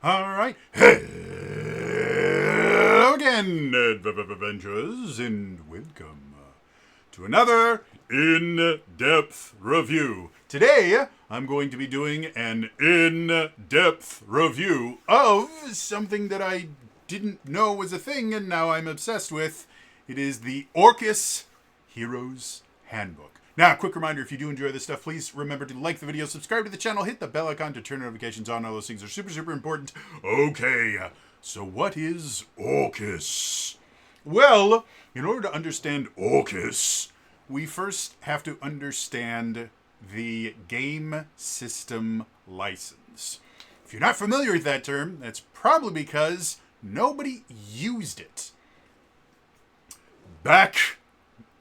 Alright. Hello again, adventurers, and welcome to another in-depth review. Today, I'm going to be doing an in-depth review of something that I didn't know was a thing, and now I'm obsessed with. It is the Orcus Hero's Handbook. Now, a quick reminder, if you do enjoy this stuff, please remember to like the video, subscribe to the channel, hit the bell icon to turn notifications on. All those things are super, super important. Okay, so what is Orcus? Well, in order to understand Orcus, we first have to understand the game system license. If you're not familiar with that term, that's probably because nobody used it. Back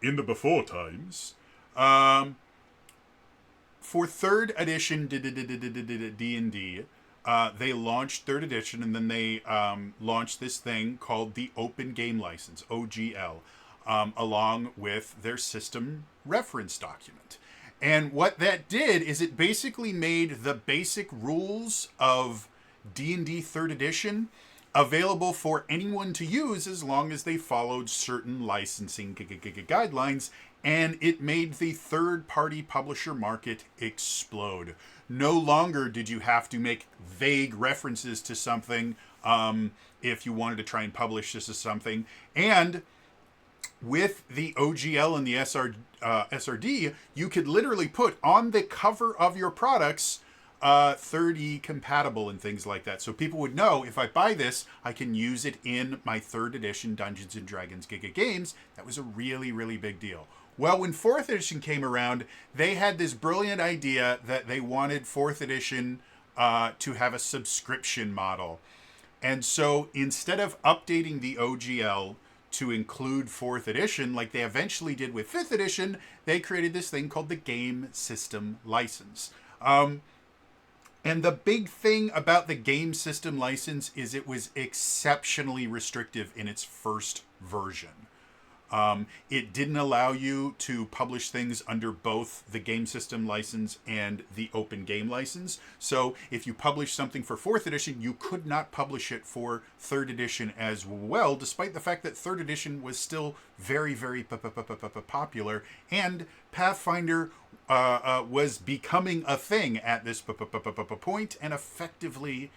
in the before times, for 3rd edition D&D, they launched 3rd edition, and then they launched this thing called the Open Game License, OGL, along with their system reference document. And what that did is it basically made the basic rules of D&D 3rd edition available for anyone to use as long as they followed certain licensing guidelines, and it made the third-party publisher market explode. No longer did you have to make vague references to something if you wanted to try and publish this as something. And with the OGL and the SRD, you could literally put on the cover of your products 30 compatible and things like that. So people would know, if I buy this, I can use it in my 3rd edition Dungeons & Dragons games. That was a really, really big deal. Well, when 4th edition came around, they had this brilliant idea that they wanted 4th edition to have a subscription model. And so instead of updating the OGL to include 4th edition, like they eventually did with 5th edition, they created this thing called the Game System License. And the big thing about the Game System License is it was exceptionally restrictive in its first version. It didn't allow you to publish things under both the Game System License and the Open Game License. So if you published something for 4th edition, you could not publish it for 3rd edition as well, despite the fact that 3rd edition was still very, very popular, and Pathfinder was becoming a thing at this point, and effectively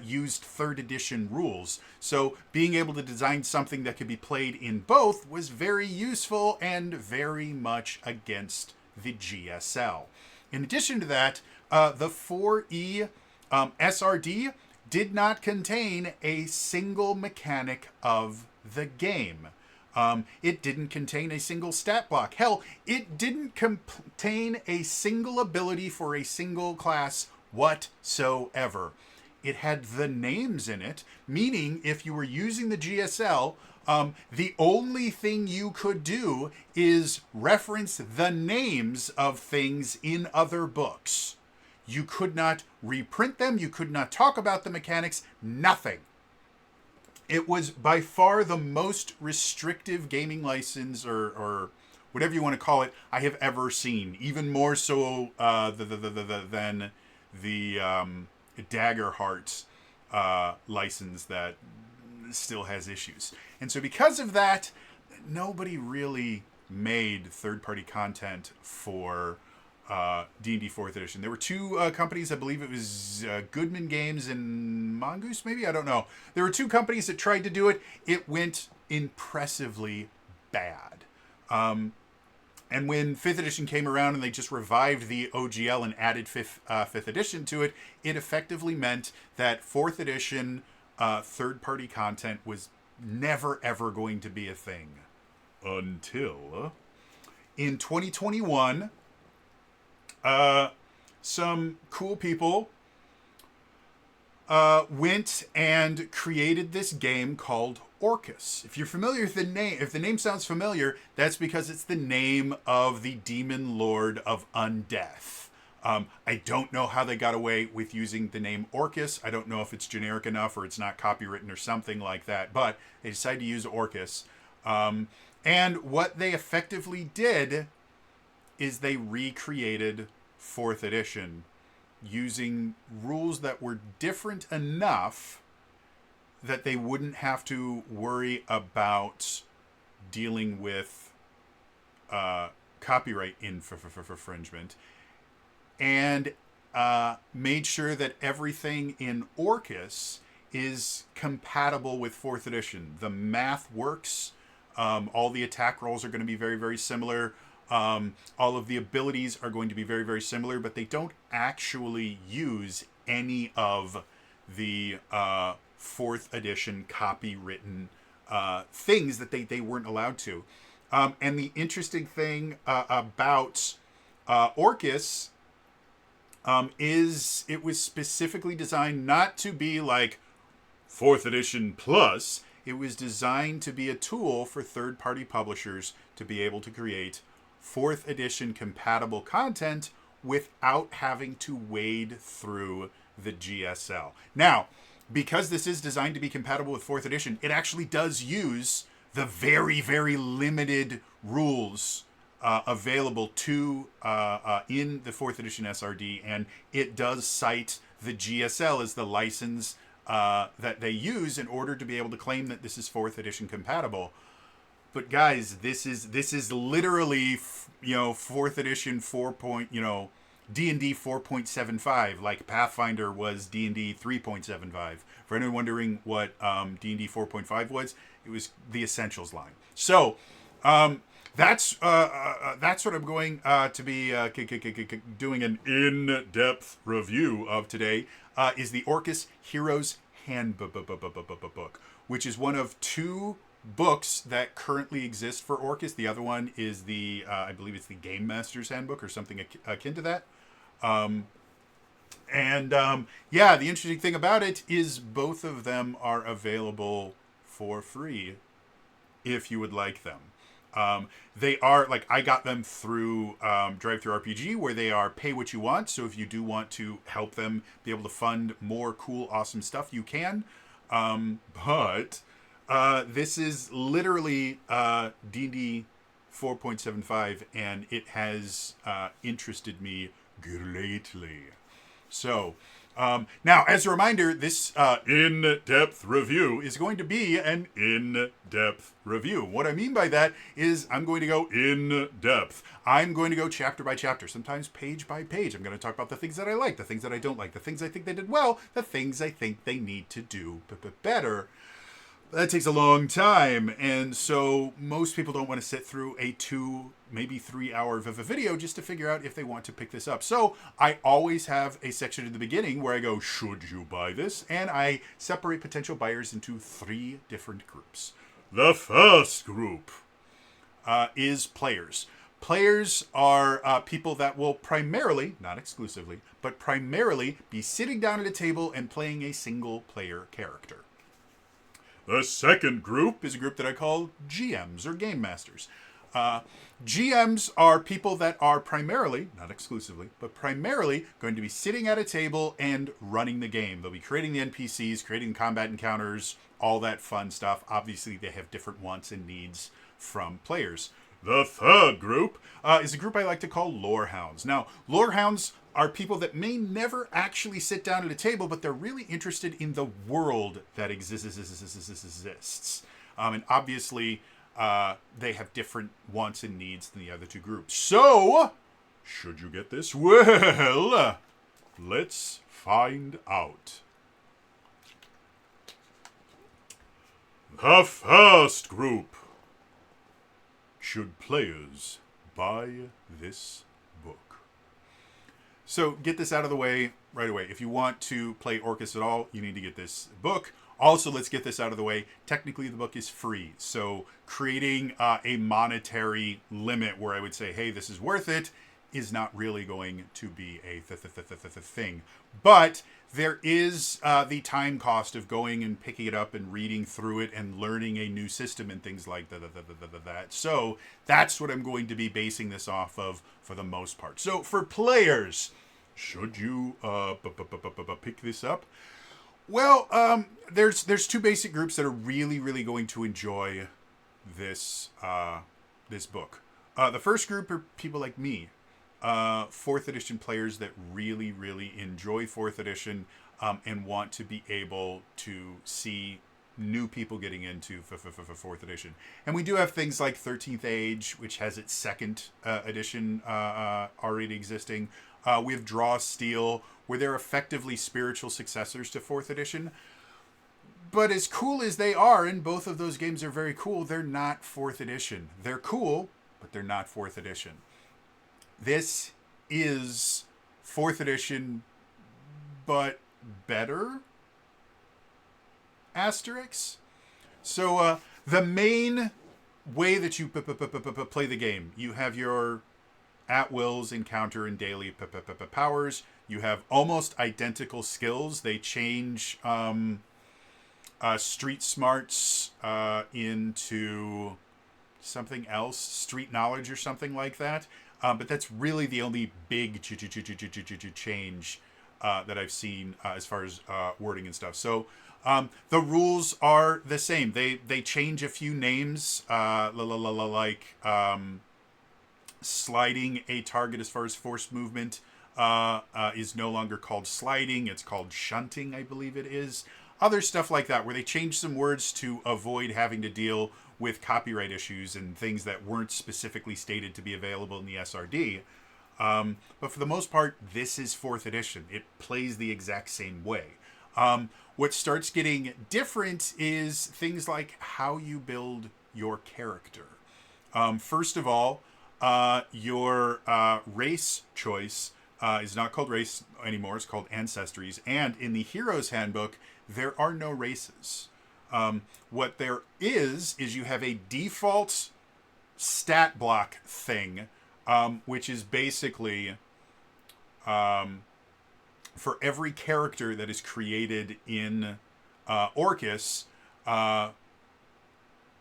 used 3rd edition rules. So being able to design something that could be played in both was very useful and very much against the GSL. In addition to that, the 4E SRD did not contain a single mechanic of the game. It didn't contain a single stat block. Hell, it didn't contain a single ability for a single class whatsoever. It had the names in it, meaning if you were using the GSL, the only thing you could do is reference the names of things in other books. You could not reprint them, you could not talk about the mechanics, nothing. It was by far the most restrictive gaming license, or whatever you want to call it, I have ever seen. Even more so than the Daggerheart license that still has issues. And so because of that, nobody really made third-party content for D&D 4th edition. There were 2 companies, I believe it was Goodman Games and Mongoose, maybe? I don't know. There were 2 companies that tried to do it. It went impressively bad. And when 5th edition came around and they just revived the OGL and added 5th edition to it, it effectively meant that 4th edition third-party content was never, ever going to be a thing. Until in 2021, some cool people went and created this game called Orcus. If you're familiar with the name, if the name sounds familiar, that's because it's the name of the demon lord of undeath. I don't know how they got away with using the name Orcus. I don't know if it's generic enough or it's not copywritten or something like that, but they decided to use Orcus. And what they effectively did is they recreated 4th edition using rules that were different enough that they wouldn't have to worry about dealing with copyright infringement, and made sure that everything in Orcus is compatible with 4th edition. The math works. All the attack rolls are going to be very, very similar. All of the abilities are going to be very, very similar, but they don't actually use any of the 4th edition copywritten things that they weren't allowed to. And the interesting thing about Orcus is it was specifically designed not to be like 4th edition plus. It was designed to be a tool for third-party publishers to be able to create 4th edition compatible content without having to wade through the GSL. Now, because this is designed to be compatible with 4th edition, it actually does use the very, very limited rules available to in the 4th edition SRD, and it does cite the GSL as the license that they use in order to be able to claim that this is 4th edition compatible. But guys, this is literally 4th edition 4. D&D 4.75, like Pathfinder was D&D 3.75. For anyone wondering what D&D 4.5 was, it was the Essentials line. So that's what I'm going to be doing an in-depth review of today. Is the Orcus Heroes Handbook, which is one of 2 books that currently exist for Orcus. The other one is the I believe it's the Game Master's Handbook or something akin to that. Yeah, the interesting thing about it is both of them are available for free if you would like them. They are, like, I got them through DriveThruRPG, where they are pay what you want. So if you do want to help them be able to fund more cool, awesome stuff, you can. But this is literally D&D 4.75, and it has interested me greatly. So, now, as a reminder, this in-depth review is going to be an in-depth review. What I mean by that is I'm going to go in-depth. I'm going to go chapter by chapter, sometimes page by page. I'm going to talk about the things that I like, the things that I don't like, the things I think they did well, the things I think they need to do better. That takes a long time, and so most people don't want to sit through a 2, maybe 3 hour video just to figure out if they want to pick this up. So I always have a section at the beginning where I go, should you buy this? And I separate potential buyers into 3 different groups. The first group is players. Players are people that will primarily, not exclusively, but primarily be sitting down at a table and playing a single player character. The second group is a group that I call GMs, or Game Masters. GMs are people that are primarily, not exclusively, but primarily going to be sitting at a table and running the game. They'll be creating the NPCs, creating combat encounters, all that fun stuff. Obviously, they have different wants and needs from players. The third group is a group I like to call Lorehounds. Now, Lorehounds are people that may never actually sit down at a table, but they're really interested in the world that exists. And obviously, they have different wants and needs than the other 2 groups. So, should you get this? Well, let's find out. The first group. Should players buy this book? So get this out of the way right away. If you want to play Orcus at all, you need to get this book. Also, let's get this out of the way. Technically, the book is free. So creating a monetary limit where I would say, hey, this is worth it, is not really going to be a thing. But there is the time cost of going and picking it up and reading through it and learning a new system and things like that. So that's what I'm going to be basing this off of for the most part. So for players, should you pick this up? Well, there's 2 basic groups that are really, really going to enjoy this this book. The first group are people like me. fourth edition players that really, really enjoy fourth edition and want to be able to see new people getting into fourth edition. And we do have things like 13th Age, which has its second edition already existing. We have Draw Steel, where they're effectively spiritual successors to fourth edition. But as cool as they are, and both of those games are very cool, they're not fourth edition. They're cool, but they're not fourth edition. This is fourth edition, but better? Asterix. So the main way that you play the game, you have your at-wills, encounter, and daily powers. You have almost identical skills. They change street smarts into something else, street knowledge or something like that. But that's really the only big change that I've seen as far as wording and stuff. So the rules are the same. They change a few names, like sliding a target as far as force movement is no longer called sliding. It's called shunting, I believe it is. Other stuff like that, where they change some words to avoid having to deal with copyright issues and things that weren't specifically stated to be available in the SRD. But for the most part, this is 4th edition. It plays the exact same way. What starts getting different is things like how you build your character. First of all, your race choice is not called race anymore. It's called Ancestries. And in the Hero's Handbook, there are no races. What there is you have a default stat block thing, which is basically for every character that is created in Orcus,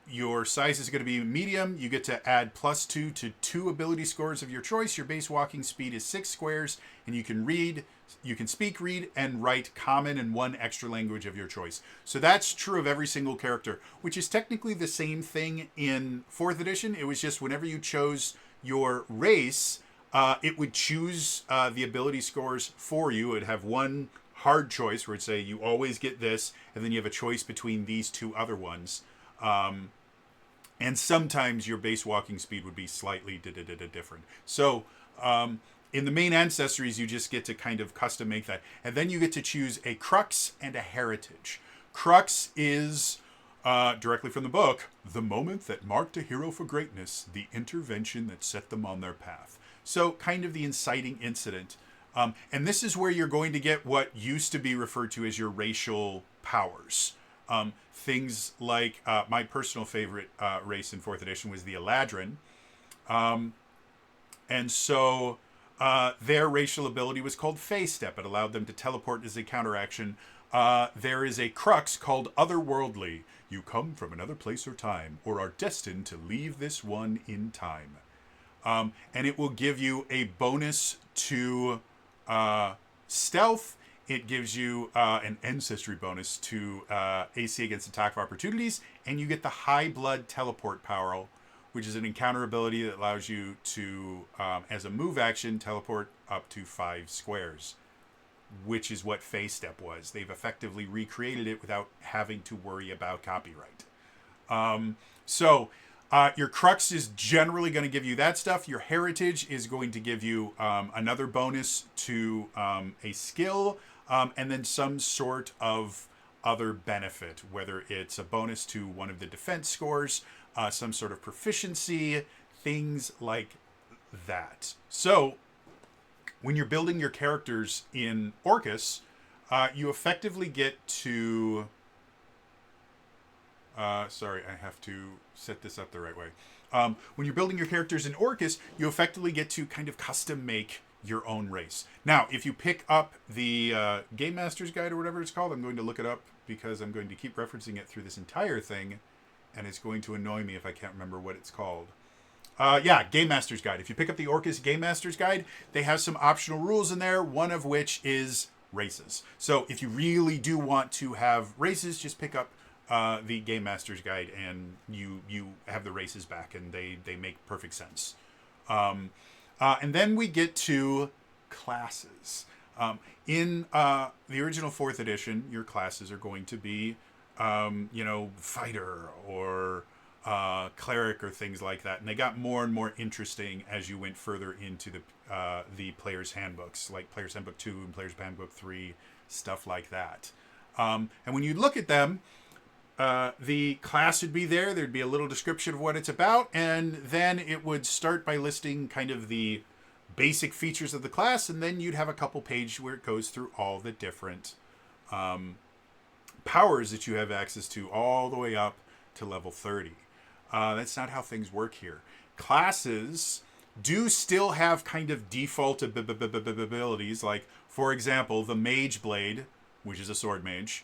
your size is going to be medium. You get to add +2 to 2 ability scores of your choice. Your base walking speed is 6 squares, and you can speak, read, and write common and 1 extra language of your choice. So that's true of every single character, which is technically the same thing in 4th edition. It was just whenever you chose your race, it would choose the ability scores for you. It would have one hard choice where it'd say you always get this, and then you have a choice between these 2 other ones. And sometimes your base walking speed would be slightly different. So in the main Ancestries, you just get to kind of custom make that. And then you get to choose a crux and a heritage. Crux is, directly from the book, the moment that marked a hero for greatness, the intervention that set them on their path. So kind of the inciting incident. And this is where you're going to get what used to be referred to as your racial powers. Things like my personal favorite race in 4th edition was the Eladrin. And so their racial ability was called Fey Step. It allowed them to teleport as a counteraction. There is a crux called Otherworldly. You come from another place or time, or are destined to leave this one in time. And it will give you a bonus to stealth. It gives you an ancestry bonus to AC against attack of opportunities, and you get the High Blood Teleport Power, which is an encounter ability that allows you to, as a move action, teleport up to 5 squares, which is what Fey Step was. They've effectively recreated it without having to worry about copyright. Your crux is generally going to give you that stuff. Your heritage is going to give you another bonus to a skill, and then some sort of other benefit, whether it's a bonus to one of the defense scores, some sort of proficiency, things like that. So when you're building your characters in Orcus, you effectively get to... sorry, I have to set this up the right way. When you're building your characters in Orcus, you effectively get to kind of custom make your own race. Now, if you pick up the Game Master's Guide or whatever it's called, I'm going to look it up because I'm going to keep referencing it through this entire thing, and it's going to annoy me if I can't remember what it's called. Game Master's Guide. If you pick up the Orcus Game Master's Guide, they have some optional rules in there, one of which is races. So if you really do want to have races, just pick up the Game Master's Guide, and you have the races back, and they make perfect sense. And then we get to classes. In the original 4th edition, your classes are going to be, fighter or cleric or things like that. And they got more and more interesting as you went further into the Player's Handbooks, like Player's Handbook 2 and Player's Handbook 3, stuff like that. And when you look at them, the class would be there. There'd be a little description of what it's about, and then it would start by listing kind of the basic features of the class, and then you'd have a couple pages where it goes through all the different powers that you have access to all the way up to level 30. That's not how things work here. Classes do still have kind of default abilities, like, for example, the Mage Blade, which is a sword mage,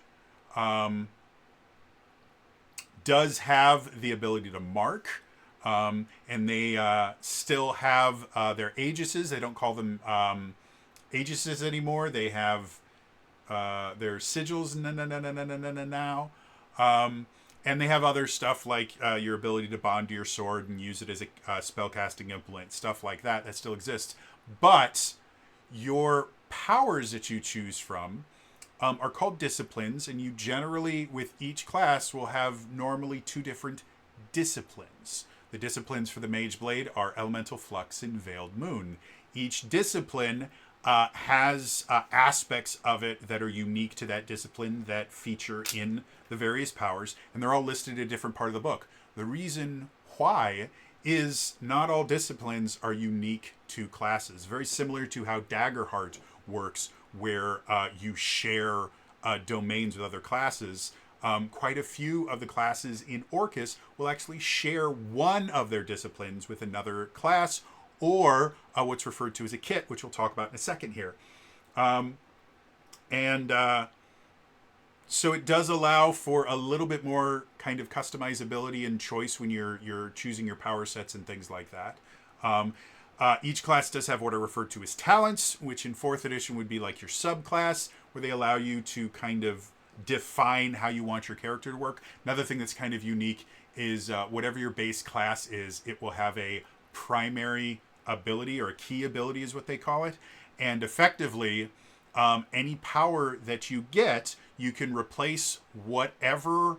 does have the ability to mark, and they still have their aegises. They don't call them aegises anymore. They have their sigils now. And they have other stuff like your ability to bond to your sword and use it as a spellcasting implement, stuff like that. That still exists. But your powers that you choose from are called disciplines, and you generally, with each class, will have normally 2 different disciplines. The disciplines for the Mage Blade are Elemental Flux and Veiled Moon. Each discipline has aspects of it that are unique to that discipline that feature in the various powers, and they're all listed in a different part of the book. The reason why is not all disciplines are unique to classes. Very similar to how Daggerheart works, where you share domains with other classes. Quite a few of the classes in Orcus will actually share one of their disciplines with another class, or what's referred to as a kit, which we'll talk about in a second here. So it does allow for a little bit more kind of customizability and choice when you're choosing your power sets and things like that. Each class does have what are referred to as talents, which in 4th edition would be like your subclass, where they allow you to kind of define how you want your character to work. Another thing that's kind of unique is whatever your base class is, it will have a primary ability, or a key ability is what they call it. And effectively, any power that you get, you can replace whatever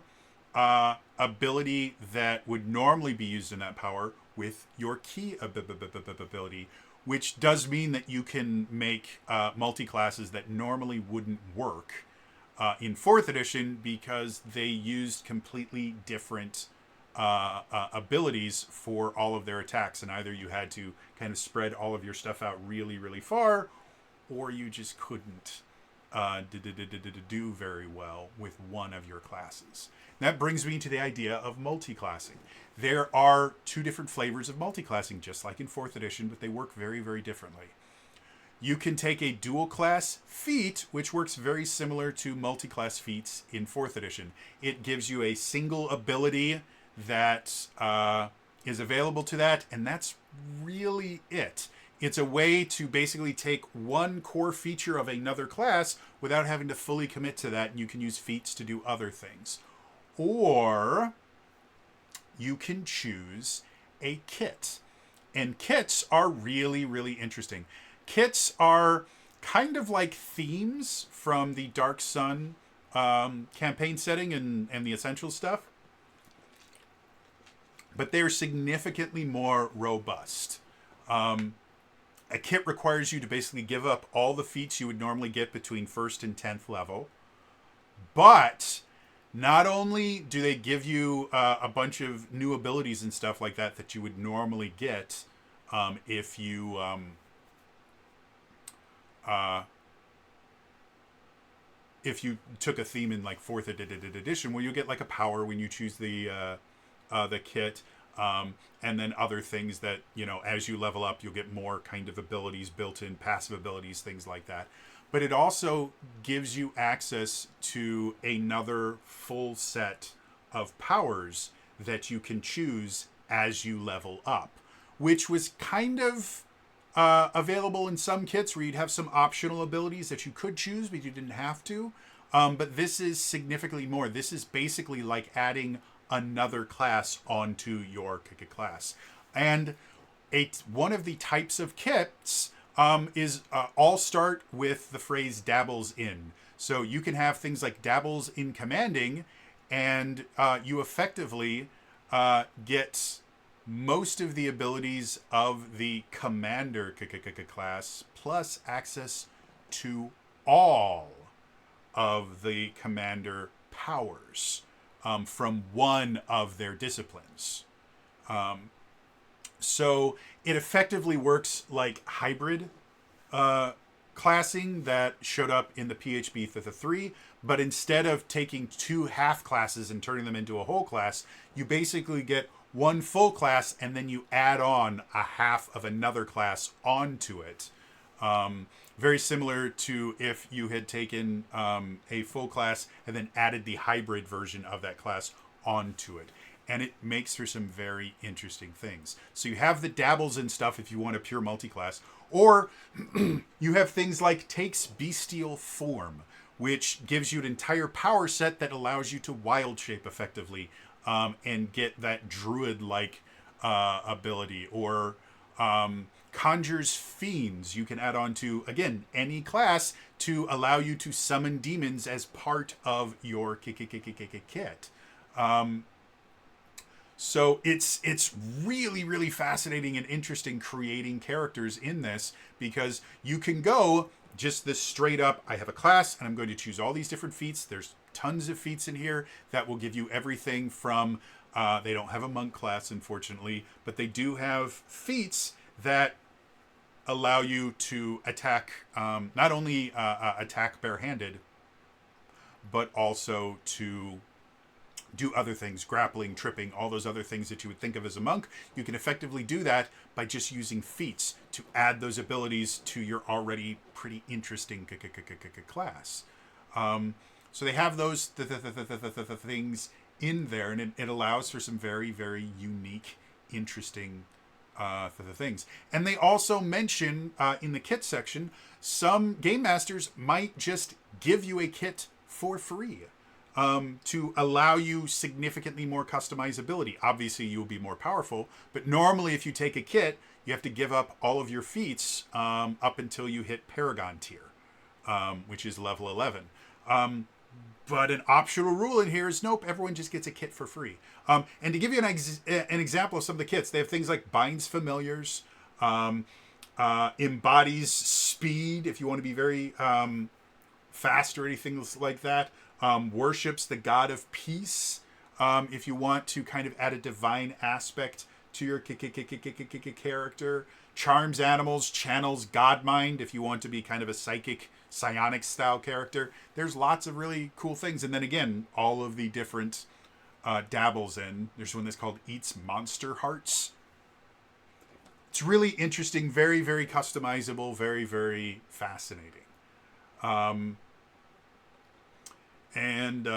ability that would normally be used in that power with your key ability, which does mean that you can make multi-classes that normally wouldn't work in 4th edition, because they used completely different abilities for all of their attacks, and either you had to kind of spread all of your stuff out really, really far, or you just couldn't do very well with one of your classes. That brings me to the idea of multi-classing. There are 2 different flavors of multi-classing, just like in 4th edition, but they work very, very differently. You can take a dual class feat, which works very similar to multi-class feats in 4th edition. It gives you a single ability that is available to that, and that's really it. It's a way to basically take one core feature of another class without having to fully commit to that, and you can use feats to do other things. Or you can choose a kit. And kits are really, really interesting. Kits are kind of like themes from the Dark Sun campaign setting and the Essential stuff, but they're significantly more robust. A kit requires you to basically give up all the feats you would normally get between 1st and 10th level, but not only do they give you a bunch of new abilities and stuff like that that you would normally get if you took a theme in like 4th edition, where you get like a power when you choose the kit, and then other things that, as you level up, you'll get more kind of abilities built in, passive abilities, things like that. But it also gives you access to another full set of powers that you can choose as you level up, which was kind of available in some kits where you'd have some optional abilities that you could choose, but you didn't have to. But this is significantly more. This is basically like adding another class onto your class. And one of the types of kits is all start with the phrase dabbles in. So you can have things like dabbles in commanding, and you effectively get most of the abilities of the commander class, plus access to all of the commander powers from one of their disciplines. So it effectively works like hybrid classing that showed up in the PHB Thitha 3, but instead of taking two half classes and turning them into a whole class, you basically get one full class and then you add on a half of another class onto it. Very similar to if you had taken a full class and then added the hybrid version of that class onto it. And it makes for some very interesting things. So you have the dabbles and stuff if you want a pure multi-class, or you have things like takes bestial form, which gives you an entire power set that allows you to wild shape effectively and get that druid-like ability, or conjures fiends you can add on to, again, any class to allow you to summon demons as part of your kit. So it's really, really fascinating and interesting creating characters in this, because you can go just this straight up, I have a class and I'm going to choose all these different feats. There's tons of feats in here that will give you everything from, they don't have a monk class, unfortunately, but they do have feats that allow you to attack, not only attack barehanded, but also to do other things, grappling, tripping, all those other things that you would think of as a monk. You can effectively do that by just using feats to add those abilities to your already pretty interesting class. So they have those things in there, and it allows for some very, very unique, interesting things. And they also mention in the kit section, some game masters might just give you a kit for free. To allow you significantly more customizability. Obviously, you will be more powerful, but normally if you take a kit, you have to give up all of your feats up until you hit Paragon tier, which is level 11. But an optional rule in here is nope, everyone just gets a kit for free. And to give you an example of some of the kits, they have things like Binds Familiars, embodies speed if you want to be very fast or anything like that. Worships the god of peace if you want to kind of add a divine aspect to your character. Charms animals, channels Godmind if you want to be kind of a psychic, psionic style character. There's lots of really cool things. And then again, all of the different dabbles in. There's one that's called Eats Monster Hearts. It's really interesting, very, very customizable, very, very fascinating. And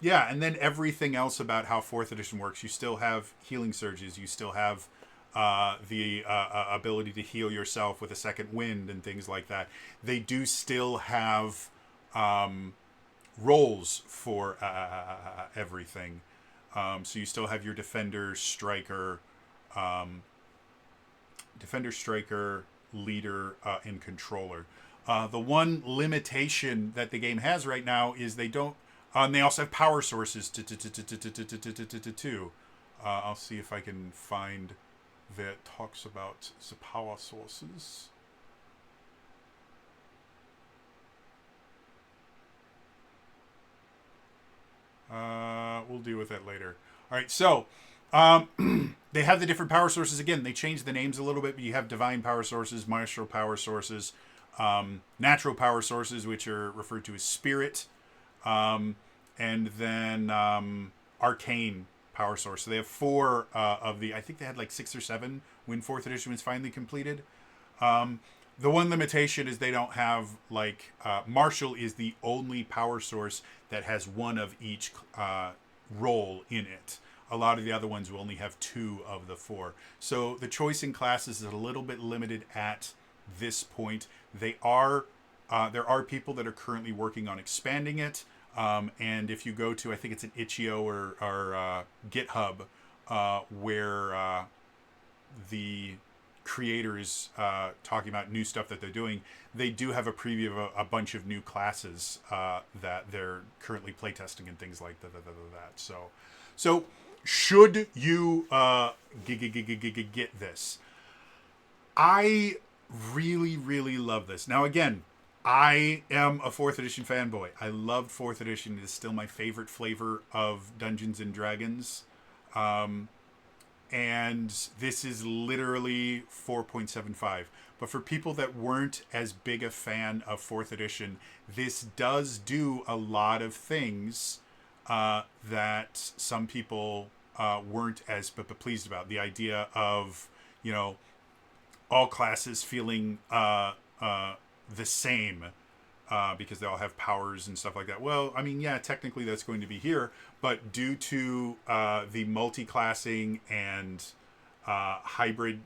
and then everything else about how 4th edition works. You still have healing surges. You still have the ability to heal yourself with a second wind and things like that. They do still have roles for everything. So you still have your defender, striker, leader, and controller. The one limitation that the game has right now is they don't. They also have power sources too. I'll see if I can find that talks about the power sources. We'll deal with that later. All right, so they have the different power sources. Again, they changed the names a little bit, but you have divine power sources, maestral power sources, natural power sources, which are referred to as spirit, and then arcane power source. So they have 4 of the, I think they had like 6 or 7 when 4th edition was finally completed. The one limitation is they don't have like martial is the only power source that has one of each role in it. A lot of the other ones will only have 2 of the 4. So the choice in classes is a little bit limited at this point. There are people that are currently working on expanding it. And if you go to, I think it's an itch.io or GitHub, where the creators talking about new stuff that they're doing, they do have a preview of a bunch of new classes that they're currently playtesting and things like that. So should you get this? I really, really love this. Now, again, I am a 4th edition fanboy. I loved 4th edition. It is still my favorite flavor of Dungeons and Dragons. And this is literally 4.75. But for people that weren't as big a fan of 4th edition, this does do a lot of things that some people weren't as pleased about. The idea of, all classes feeling the same because they all have powers and stuff like that. Well, I mean, yeah, technically that's going to be here, but due to the multi-classing and hybrid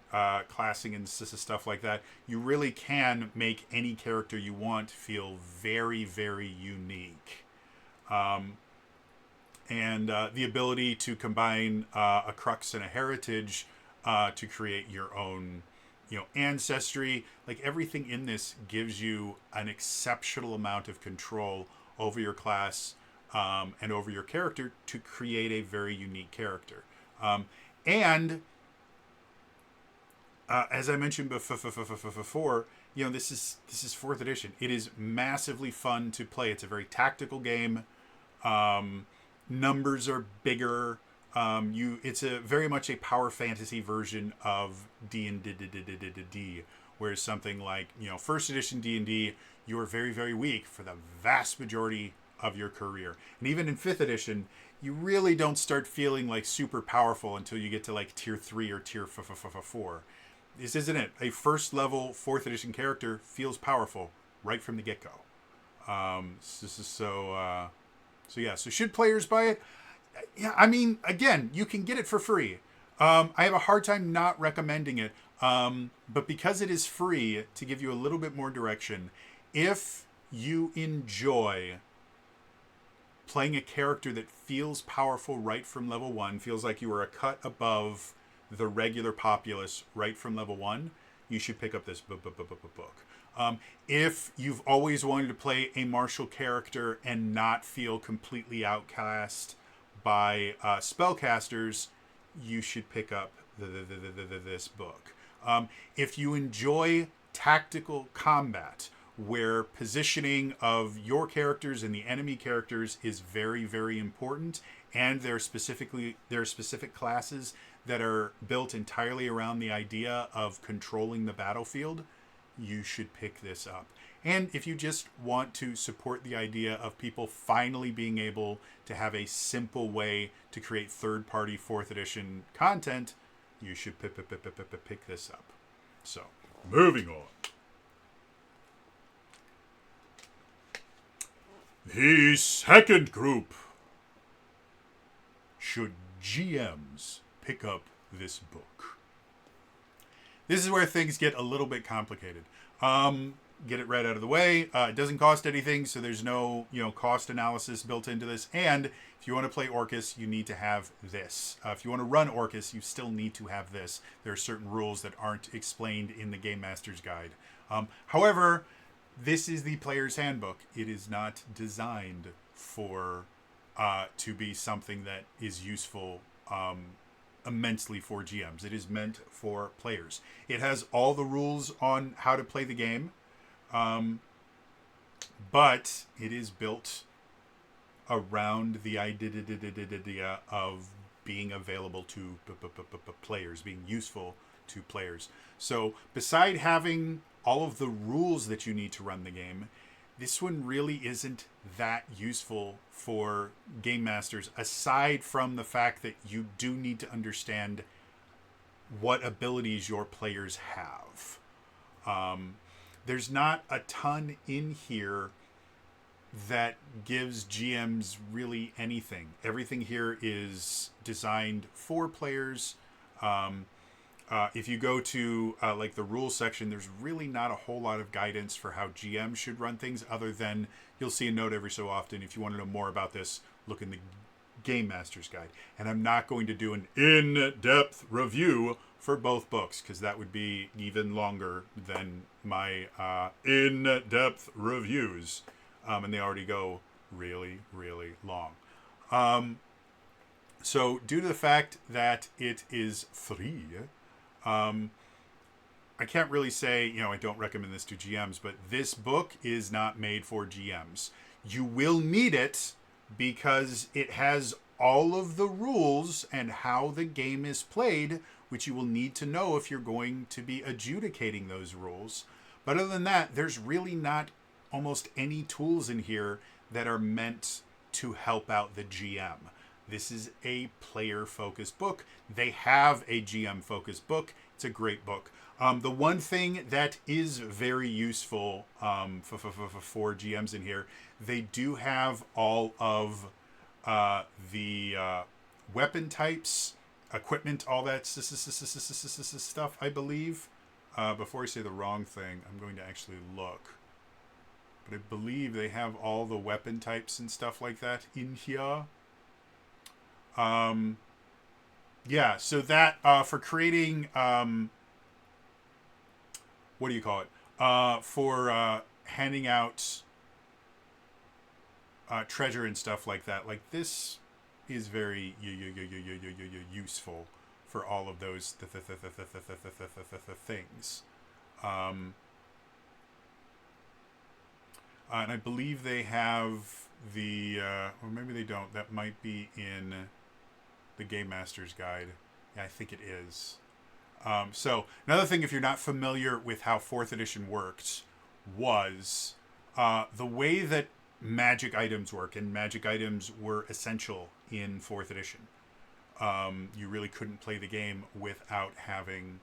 classing and stuff like that, you really can make any character you want feel very, very unique. And the ability to combine a crux and a heritage to create your own ancestry, like everything in this gives you an exceptional amount of control over your class and over your character to create a very unique character. And as I mentioned before, this is 4th edition. It is massively fun to play. It's a very tactical game. Numbers are bigger. It's very much a power fantasy version of D&D, whereas something like 1st edition D&D, you are very, very weak for the vast majority of your career, and even in 5th edition, you really don't start feeling like super powerful until you get to like tier 3 or tier 4. This isn't it. A first level 4th edition character feels powerful right from the get go. So should players buy it? Yeah, I mean, again, you can get it for free. I have a hard time not recommending it, but because it is free, to give you a little bit more direction, if you enjoy playing a character that feels powerful right from level 1, feels like you are a cut above the regular populace right from level 1, you should pick up this book. If you've always wanted to play a martial character and not feel completely outcast by spellcasters, you should pick up this book. If you enjoy tactical combat, where positioning of your characters and the enemy characters is very, very important, and there are specific classes that are built entirely around the idea of controlling the battlefield, you should pick this up. And if you just want to support the idea of people finally being able to have a simple way to create third-party 4th edition content, you should pick this up. So, moving on. The second group. Should GMs pick up this book? This is where things get a little bit complicated. Get it right out of the way. It doesn't cost anything, so there's no cost analysis built into this. And if you want to play Orcus, you need to have this. If you want to run Orcus, you still need to have this. There are certain rules that aren't explained in the Game Master's Guide. However, this is the player's handbook. It is not designed for to be something that is useful immensely for GMs. It is meant for players. It has all the rules on how to play the game. But it is built around the idea of being available to players, being useful to players. So beside having all of the rules that you need to run the game, this one really isn't that useful for game masters, aside from the fact that you do need to understand what abilities your players have. There's not a ton in here that gives GMs really anything. Everything here is designed for players. If you go to like the rules section, there's really not a whole lot of guidance for how GMs should run things, other than you'll see a note every so often. If you want to know more about this, look in the Game Master's Guide. And I'm not going to do an in-depth review for both books, because that would be even longer than my in-depth reviews. And they already go really, really long. So due to the fact that it is free, I can't really say, I don't recommend this to GMs, but this book is not made for GMs. You will need it because it has all of the rules and how the game is played, which you will need to know if you're going to be adjudicating those rules. But other than that, there's really not almost any tools in here that are meant to help out the GM. This is a player-focused book. They have a GM-focused book. It's a great book. The one thing that is very useful for GMs in here, they do have all of the weapon types, equipment, all that stuff, I believe. Before I say the wrong thing, I'm going to actually look. But I believe they have all the weapon types and stuff like that in here. Yeah, so that for creating what do you call it? For handing out treasure and stuff like that. Like, this is very useful for all of those things. And I believe they have the, or maybe they don't. That might be in the Game Master's Guide. Yeah, I think it is. So another thing, if you're not familiar with how 4th edition worked, was the way that magic items work, and magic items were essential in 4th edition. You really couldn't play the game without having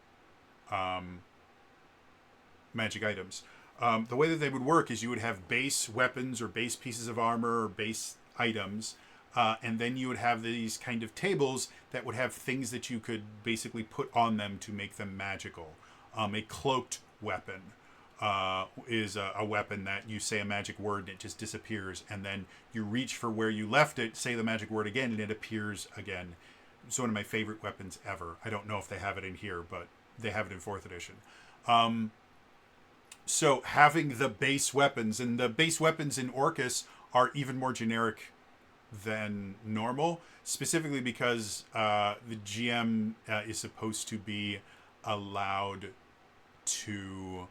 magic items. The way that they would work is you would have base weapons or base pieces of armor or base items, and then you would have these kind of tables that would have things that you could basically put on them to make them magical. A cloaked weapon is a weapon that you say a magic word and it just disappears, and then you reach for where you left it, say the magic word again, and it appears again. It's one of my favorite weapons ever. I don't know if they have it in here, but they have it in 4th edition. So having the base weapons, and the base weapons in Orcus are even more generic than normal, specifically because the GM is supposed to be allowed to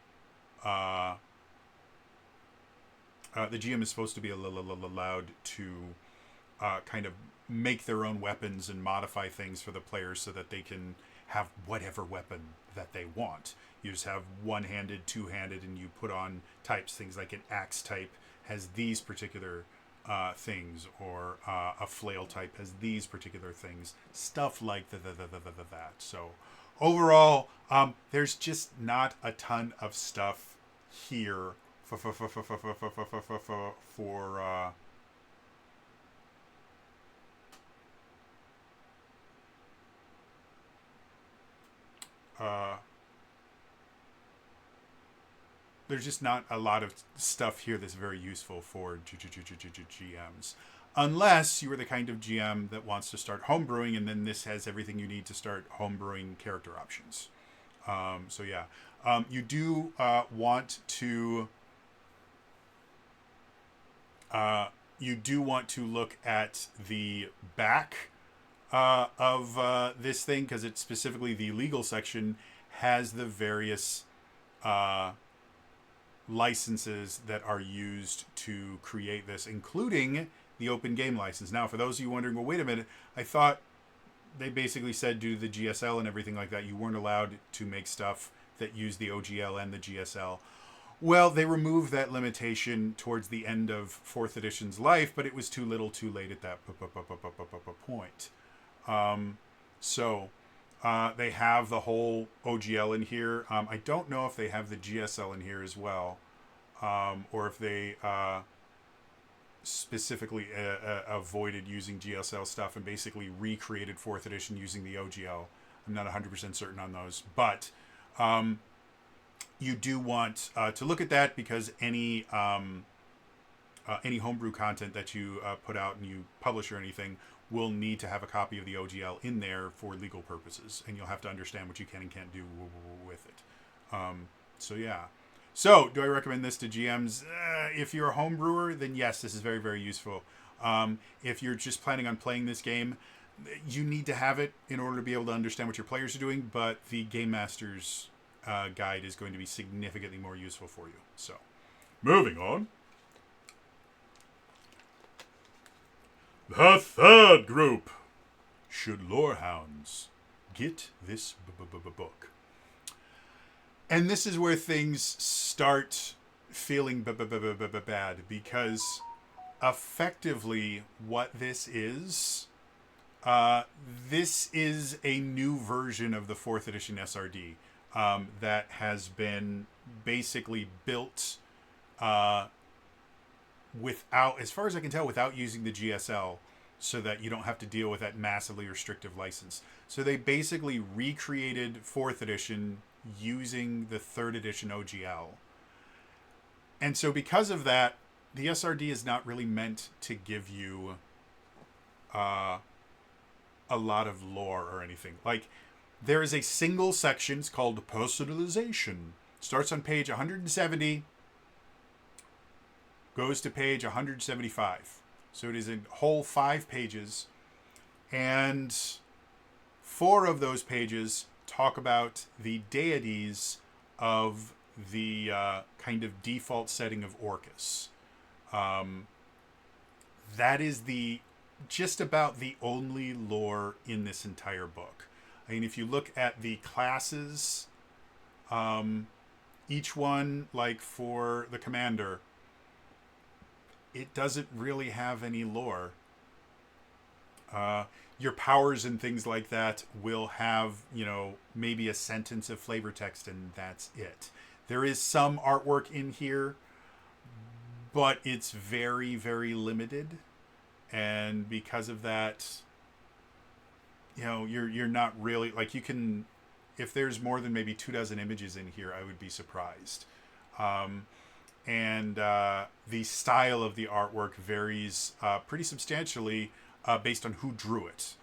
allowed to kind of make their own weapons and modify things for the players so that they can have whatever weapon that they want. You just have one-handed, two-handed, and you put on types. Things like an axe type has these particular things, or a flail type has these particular things. Stuff like that. So overall, there's just not a ton of stuff here for there's just not a lot of stuff here that's very useful for GMs. Unless you are the kind of GM that wants to start homebrewing, and then this has everything you need to start homebrewing character options. So yeah. You do want to look at the back of this thing, because it's specifically the legal section has the various licenses that are used to create this, including the open game license. Now, for those of you wondering, well, wait a minute, I thought they basically said due to the GSL and everything like that, you weren't allowed to make stuff that used the OGL and the GSL. Well, they removed that limitation towards the end of 4th edition's life, but it was too little too late at that point. So they have the whole OGL in here. I don't know if they have the GSL in here as well, or if they specifically avoided using GSL stuff and basically recreated 4th edition using the OGL. I'm not 100% certain on those, but you do want to look at that, because any any homebrew content that you put out and you publish or anything will need to have a copy of the OGL in there for legal purposes, and you'll have to understand what you can and can't do with it. So yeah. So, do I recommend this to GMs? If you're a home brewer, then yes, this is very, very useful. If you're just planning on playing this game, you need to have it in order to be able to understand what your players are doing, but the Game Master's guide is going to be significantly more useful for you. So, moving on. The third group. Should Lorehounds get this book? And this is where things start feeling bad, because effectively what this is a new version of the 4th edition SRD that has been basically built without, as far as I can tell, without using the GSL, so that you don't have to deal with that massively restrictive license. So they basically recreated 4th edition using the 3rd edition OGL. And so because of that, the SRD is not really meant to give you a lot of lore or anything. Like, there is a single section, it's called Personalization. Starts on page 170, goes to page 175. So it is a whole 5 pages, and 4 of those pages talk about the deities of the kind of default setting of Orcus. That is just about the only lore in this entire book. I mean, if you look at the classes, each one, like for the commander, it doesn't really have any lore. Your powers and things like that will have, maybe a sentence of flavor text, and that's it. There is some artwork in here, but it's very, very limited. And because of that, you're not really, like, you can, if there's more than maybe 24 images in here, I would be surprised. And the style of the artwork varies pretty substantially based on who drew it.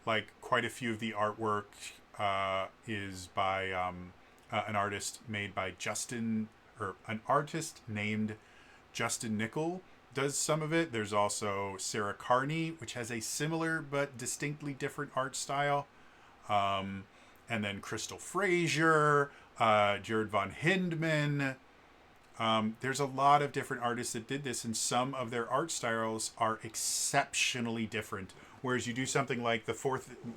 Like, quite a few of the artwork is by an artist named Justin Nickel does some of it. There's also Sarah Carney, which has a similar but distinctly different art style. And then Crystal Frazier, Jared Von Hindman. There's a lot of different artists that did this, and some of their art styles are exceptionally different. Whereas you do something like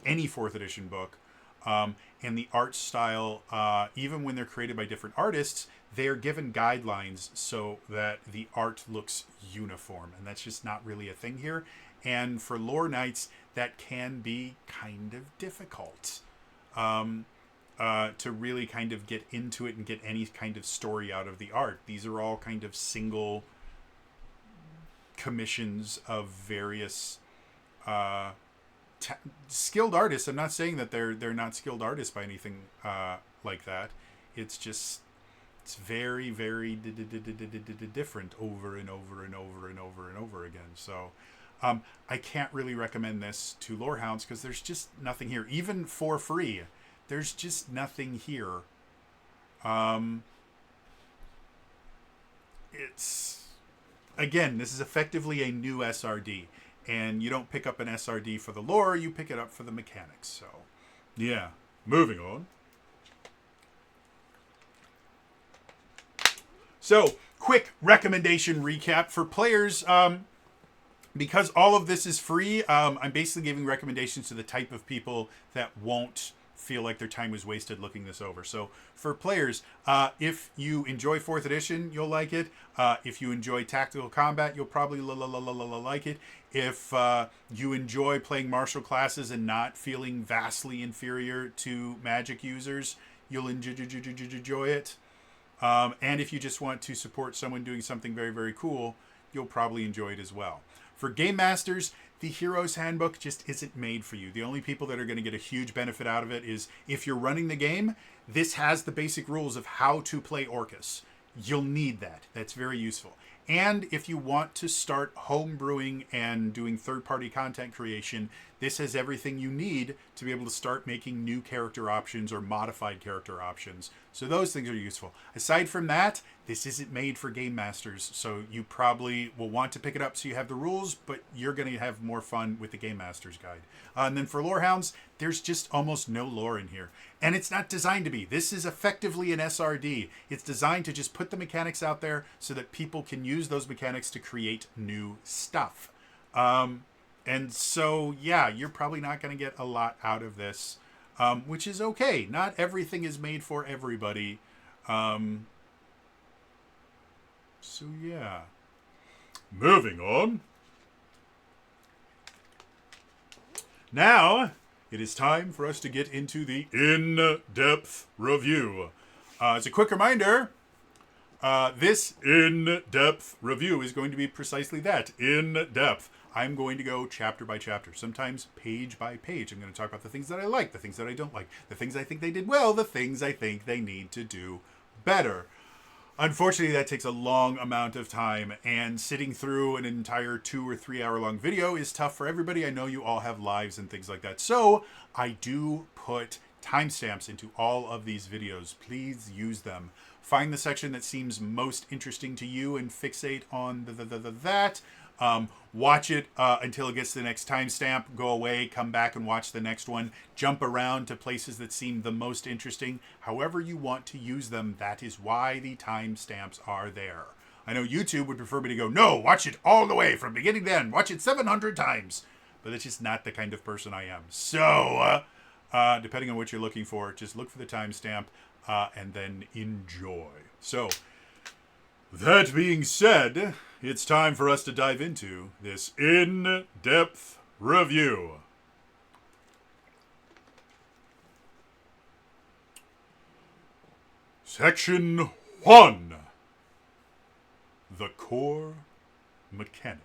any 4th edition book, and the art style, even when they're created by different artists, they're given guidelines so that the art looks uniform, and that's just not really a thing here. And for lore nights, that can be kind of difficult to really kind of get into it and get any kind of story out of the art. These are all kind of single commissions of various skilled artists. I'm not saying that they're not skilled artists by anything like that. It's just, it's very, very different over and over and over and over and over again. So I can't really recommend this to Lorehounds because there's just nothing here. Even for free, there's just nothing here. It's, again, this is effectively a new SRD. And you don't pick up an SRD for the lore, you pick it up for the mechanics. So, yeah. Moving on. So, quick recommendation recap for players. Because all of this is free, I'm basically giving recommendations to the type of people that won't feel like their time was wasted looking this over. So for players, if you enjoy 4th edition, you'll like it. If you enjoy tactical combat, you'll probably like it. If you enjoy playing martial classes and not feeling vastly inferior to magic users, you'll enjoy it. And if you just want to support someone doing something very, very cool, you'll probably enjoy it as well. For Game Masters, the Hero's Handbook just isn't made for you. The only people that are going to get a huge benefit out of it is if you're running the game, this has the basic rules of how to play Orcus. You'll need that. That's very useful. And if you want to start homebrewing and doing third-party content creation, this has everything you need to be able to start making new character options or modified character options. So those things are useful. Aside from that, this isn't made for game masters, so you probably will want to pick it up so you have the rules, but you're going to have more fun with the Game Master's Guide. And then for Lorehounds, there's just almost no lore in here. And it's not designed to be. This is effectively an SRD. It's designed to just put the mechanics out there so that people can use those mechanics to create new stuff. And so, yeah, you're probably not going to get a lot out of this, which is okay. Not everything is made for everybody. So, yeah. Moving on. Now, it is time for us to get into the in-depth review. As a quick reminder, this in-depth review is going to be precisely that, in-depth. I'm going to go chapter by chapter, sometimes page by page. I'm going to talk about the things that I like, the things that I don't like, the things I think they did well, the things I think they need to do better. Unfortunately, that takes a long amount of time, and sitting through an entire 2 or 3 hour long video is tough for everybody. I know you all have lives and things like that. So I do put timestamps into all of these videos. Please use them. Find the section that seems most interesting to you and fixate on that. Watch it until it gets to the next timestamp, go away, come back and watch the next one, jump around to places that seem the most interesting. However you want to use them, that is why the timestamps are there. I know YouTube would prefer me to go, no, watch it all the way from beginning to end, watch it 700 times. But that's just not the kind of person I am. So, depending on what you're looking for, just look for the timestamp and then enjoy. So, that being said, it's time for us to dive into this in-depth review. Section 1. The core mechanic.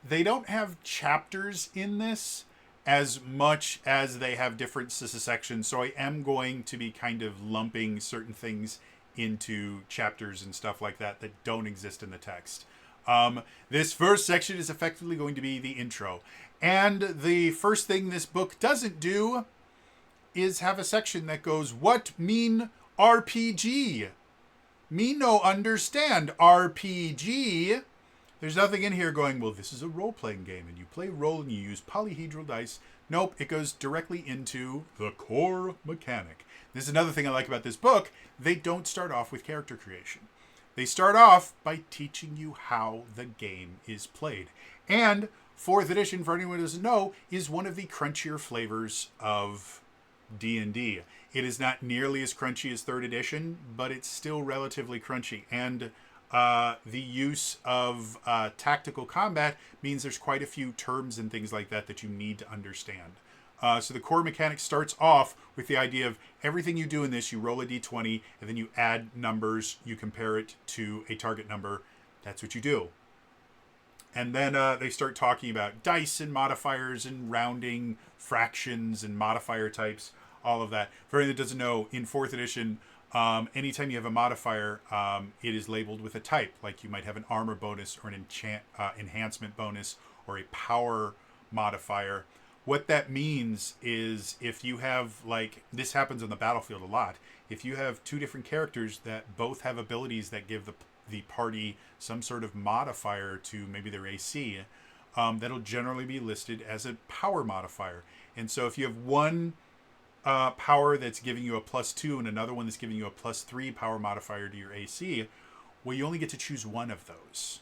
They don't have chapters in this as much as they have different sections, so I am going to be kind of lumping certain things into chapters and stuff like that that don't exist in the text. This first section is effectively going to be the intro. And the first thing this book doesn't do is have a section that goes, what mean RPG? Me no understand RPG. There's nothing in here going, well, this is a role-playing game, and you play role and you use polyhedral dice. Nope, it goes directly into the core mechanic. This is another thing I like about this book. They don't start off with character creation. They start off by teaching you how the game is played. And 4th edition, for anyone who doesn't know, is one of the crunchier flavors of D&D. It is not nearly as crunchy as 3rd edition, but it's still relatively crunchy. And the use of tactical combat means there's quite a few terms and things like that that you need to understand. So the core mechanic starts off with the idea of everything you do in this, you roll a d20, and then you add numbers, you compare it to a target number. That's what you do. And then they start talking about dice and modifiers and rounding, fractions and modifier types, all of that. For anyone that doesn't know, in 4th edition, anytime you have a modifier, it is labeled with a type. Like you might have an armor bonus or an enhancement bonus or a power modifier. What that means is if you have, like, this happens on the battlefield a lot, if you have 2 different characters that both have abilities that give the party some sort of modifier to maybe their AC, that'll generally be listed as a power modifier. And so if you have one power that's giving you a +2 and another one that's giving you a +3 power modifier to your AC, well, you only get to choose one of those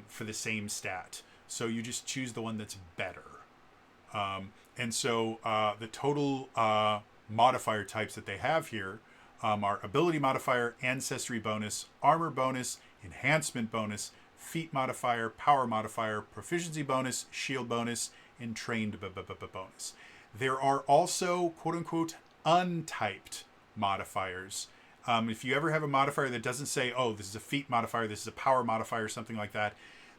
for the same stat. So you just choose the one that's better. And so the total modifier types that they have here are ability modifier, ancestry bonus, armor bonus, enhancement bonus, feat modifier, power modifier, proficiency bonus, shield bonus, and trained bonus. There are also quote-unquote untyped modifiers. If you ever have a modifier that doesn't say, oh, this is a feat modifier, this is a power modifier, something like that,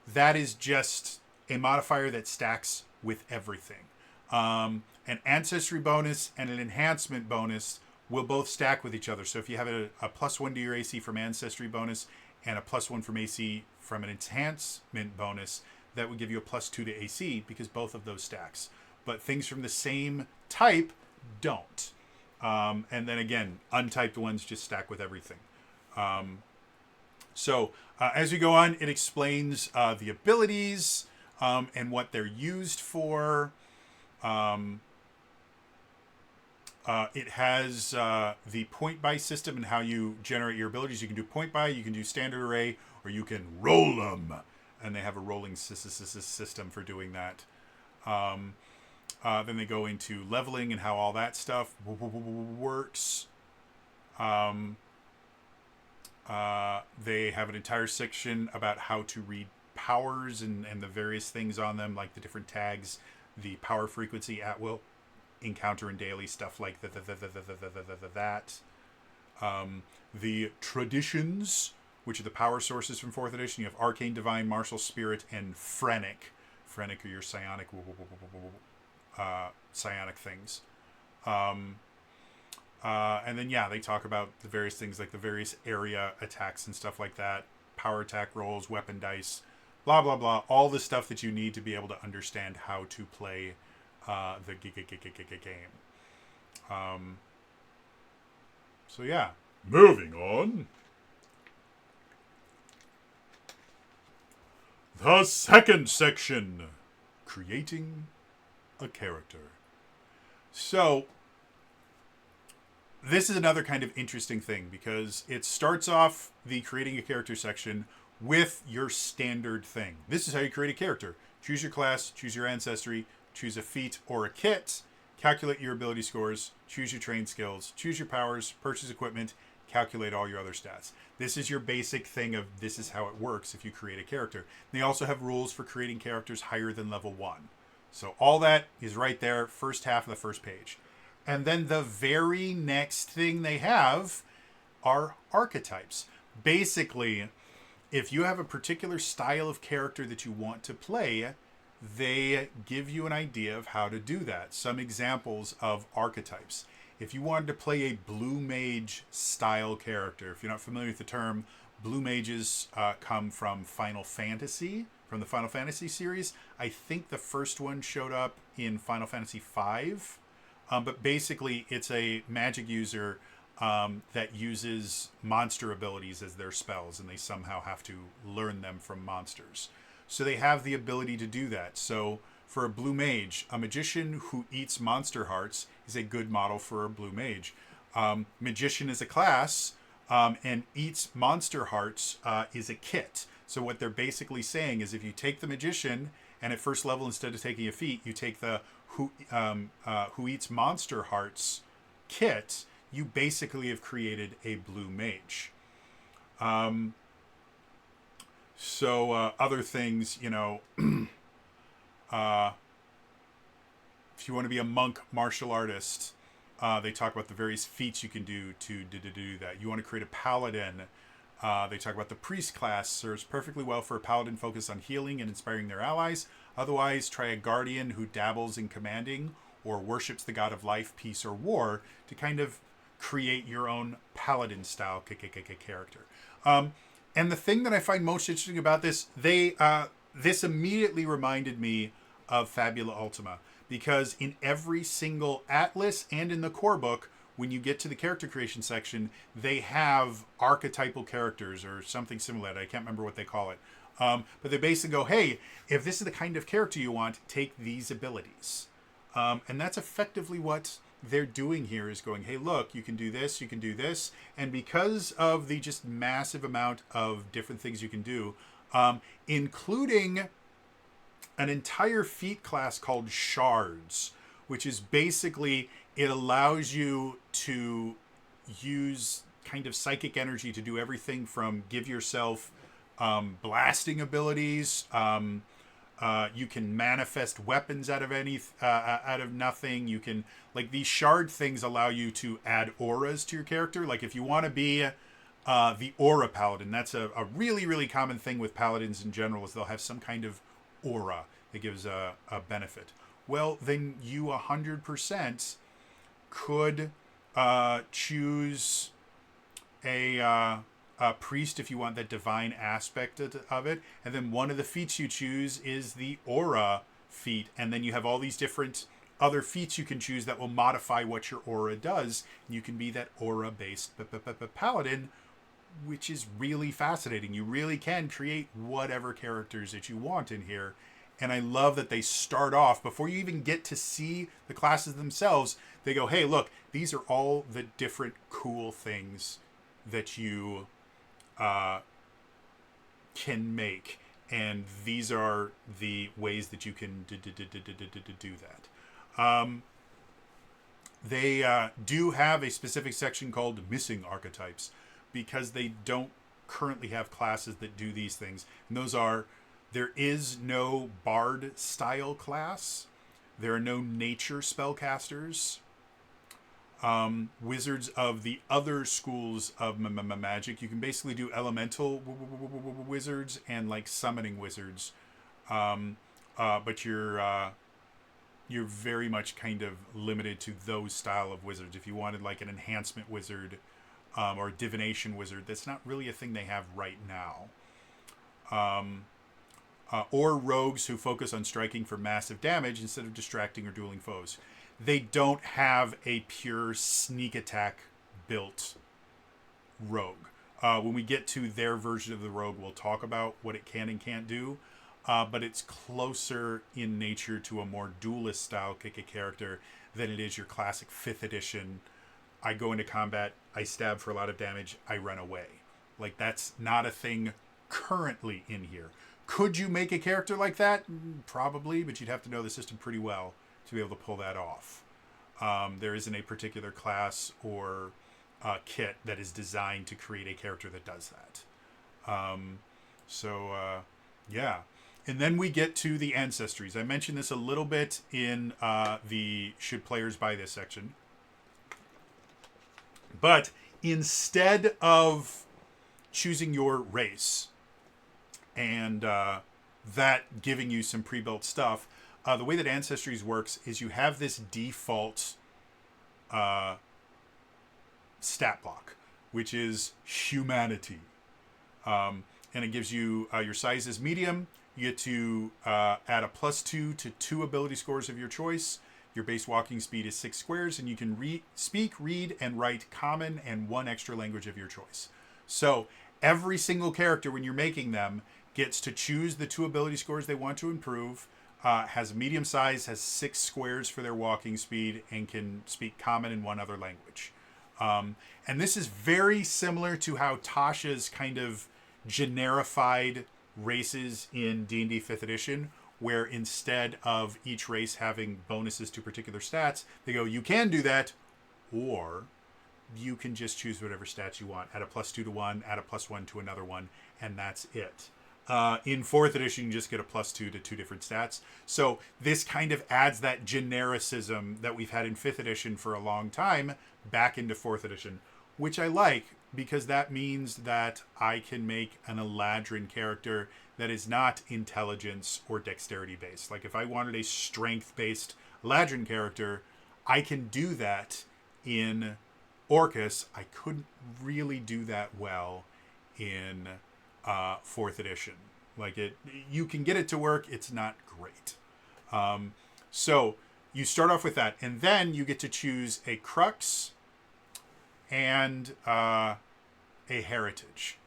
that is just a modifier that stacks with everything. An ancestry bonus and an enhancement bonus will both stack with each other. So if you have a +1 to your AC from ancestry bonus and a +1 from AC from an enhancement bonus that would give you a +2 to AC because both of those stacks. But things from the same type don't. And then again, untyped ones just stack with everything. So as we go on, it explains the abilities and what they're used for. It has the point buy system and how you generate your abilities. You can do point buy, you can do standard array, or you can roll them. And they have a rolling system for doing that. Then they go into leveling and how all that stuff works. They have an entire section about how to read powers and the various things on them, like the different tags, the power frequency, at will, encounter and daily, stuff like that. The traditions, which are the power sources from 4th edition. You have Arcane, Divine, Martial, Spirit, and Phrenic. Phrenic are your psionic things. And then, yeah, they talk about the various things like the various area attacks and stuff like that. Power attack rolls, weapon dice, blah, blah, blah. All the stuff that you need to be able to understand how to play the game. So, yeah. Moving on. The second section. Creating a character. So, this is another kind of interesting thing because it starts off the creating a character section with your standard thing. This is how you create a character. Choose your class, choose your ancestry, choose a feat or a kit, calculate your ability scores, choose your trained skills, choose your powers, purchase equipment, calculate all your other stats. This is your basic thing of this is how it works if you create a character. They also have rules for creating characters higher than level 1. So all that is right there, first half of the first page. And then the very next thing they have are archetypes. Basically, if you have a particular style of character that you want to play, they give you an idea of how to do that. Some examples of archetypes. If you wanted to play a blue mage style character, if you're not familiar with the term, blue mages come from Final Fantasy, from the Final Fantasy series. I think the first one showed up in Final Fantasy V. But basically, it's a magic user that uses monster abilities as their spells, and they somehow have to learn them from monsters. So they have the ability to do that. So for a blue mage, a magician who eats monster hearts is a good model for a blue mage. Magician is a class, and eats monster hearts is a kit. So what they're basically saying is if you take the magician, and at first level, instead of taking a feat, you take the who eats monster hearts kit, you basically have created a blue mage. So other things, you know, if you want to be a monk martial artist, they talk about the various feats you can do to do that. You want to create a paladin. They talk about the priest class serves perfectly well for a paladin focused on healing and inspiring their allies. Otherwise, try a guardian who dabbles in commanding or worships the god of life, peace, or war to kind of create your own paladin style character. And the thing that I find most interesting about this, this immediately reminded me of Fabula Ultima, because in every single atlas and in the core book, when you get to the character creation section, they have archetypal characters or something similar. I can't remember what they call it. But they basically go, hey, if this is the kind of character you want, take these abilities. And that's effectively what they're doing here, is going, hey, look, you can do this, you can do this. And because of the just massive amount of different things you can do, including an entire feat class called Shards, which is basically, it allows you to use kind of psychic energy to do everything from give yourself blasting abilities. You can manifest weapons out of nothing. You can, like, these shard things allow you to add auras to your character. Like if you want to be the aura paladin, that's a really, really common thing with paladins in general, is they'll have some kind of aura that gives a benefit. Well, then you 100% could choose a priest if you want that divine aspect of it. And then one of the feats you choose is the aura feat. And then you have all these different other feats you can choose that will modify what your aura does. And you can be that aura-based paladin, which is really fascinating. You really can create whatever characters that you want in here. And I love that they start off, before you even get to see the classes themselves, they go, hey, look, these are all the different cool things that you can make. And these are the ways that you can do that. They do have a specific section called Missing Archetypes, because they don't currently have classes that do these things. And those are, there is no Bard style class. There are no nature spellcasters. Wizards of the other schools of magic. You can basically do elemental wizards and like summoning wizards. But you're very much kind of limited to those style of wizards. If you wanted like an enhancement wizard, or a divination wizard, that's not really a thing they have right now. Or rogues who focus on striking for massive damage instead of distracting or dueling foes. They don't have a pure sneak attack built rogue. When we get to their version of the rogue, we'll talk about what it can and can't do. But it's closer in nature to a more duelist style character than it is your classic 5th edition. I go into combat, I stab for a lot of damage, I run away. Like, that's not a thing currently in here. Could you make a character like that? Probably, but you'd have to know the system pretty well to be able to pull that off. There isn't a particular class or kit that is designed to create a character that does that. Yeah. And then we get to the Ancestries. I mentioned this a little bit in the Should Players Buy This section. But instead of choosing your race and that giving you some pre-built stuff, the way that Ancestries works is you have this default stat block, which is humanity. And it gives you your size is medium. You get to add a +2 to 2 ability scores of your choice. Your base walking speed is 6 squares, and you can speak, read, and write common and 1 extra language of your choice. So every single character, when you're making them, gets to choose the 2 ability scores they want to improve, has medium size, has 6 squares for their walking speed, and can speak common and 1 other language. And this is very similar to how Tasha's kind of generified races in D&D 5th edition, where instead of each race having bonuses to particular stats, they go, you can do that, or you can just choose whatever stats you want. Add a +2 to one, add a +1 to another one, and that's it. In 4th edition, you just get a +2 to 2 different stats. So this kind of adds that genericism that we've had in 5th edition for a long time back into 4th edition, which I like, because that means that I can make an Eladrin character that is not intelligence or dexterity based. Like if I wanted a strength based Eladrin character, I can do that in Orcus. I couldn't really do that well in 4th edition. Like you can get it to work. It's not great. So you start off with that, and then you get to choose a crux and a heritage.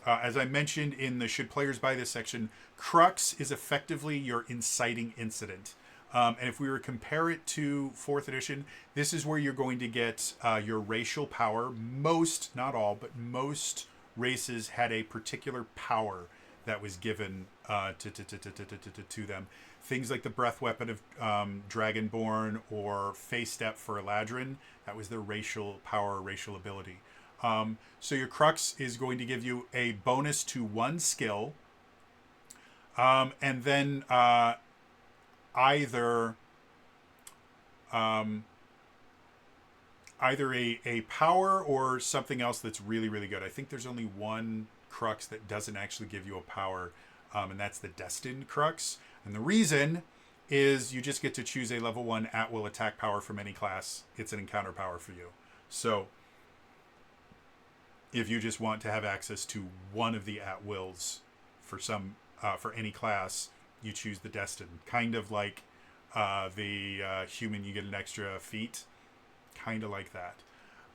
As I mentioned in the Should Players Buy This section, crux is effectively your inciting incident. And if we were to compare it to 4th edition, this is where you're going to get your racial power. Most, not all, but most races had a particular power that was given to them. Things like the breath weapon of Dragonborn or Face Step for Eladrin, that was their racial power, racial ability. So your crux is going to give you a bonus to 1 skill, and then either a power or something else that's really, really good. I think there's only 1 crux that doesn't actually give you a power, and that's the Destined Crux. And the reason is you just get to choose a level 1 at-will attack power from any class. It's an encounter power for you. So if you just want to have access to one of the at-wills for some for any class, you choose the Destined. Kind of like the human, you get an extra feat. Kind of like that.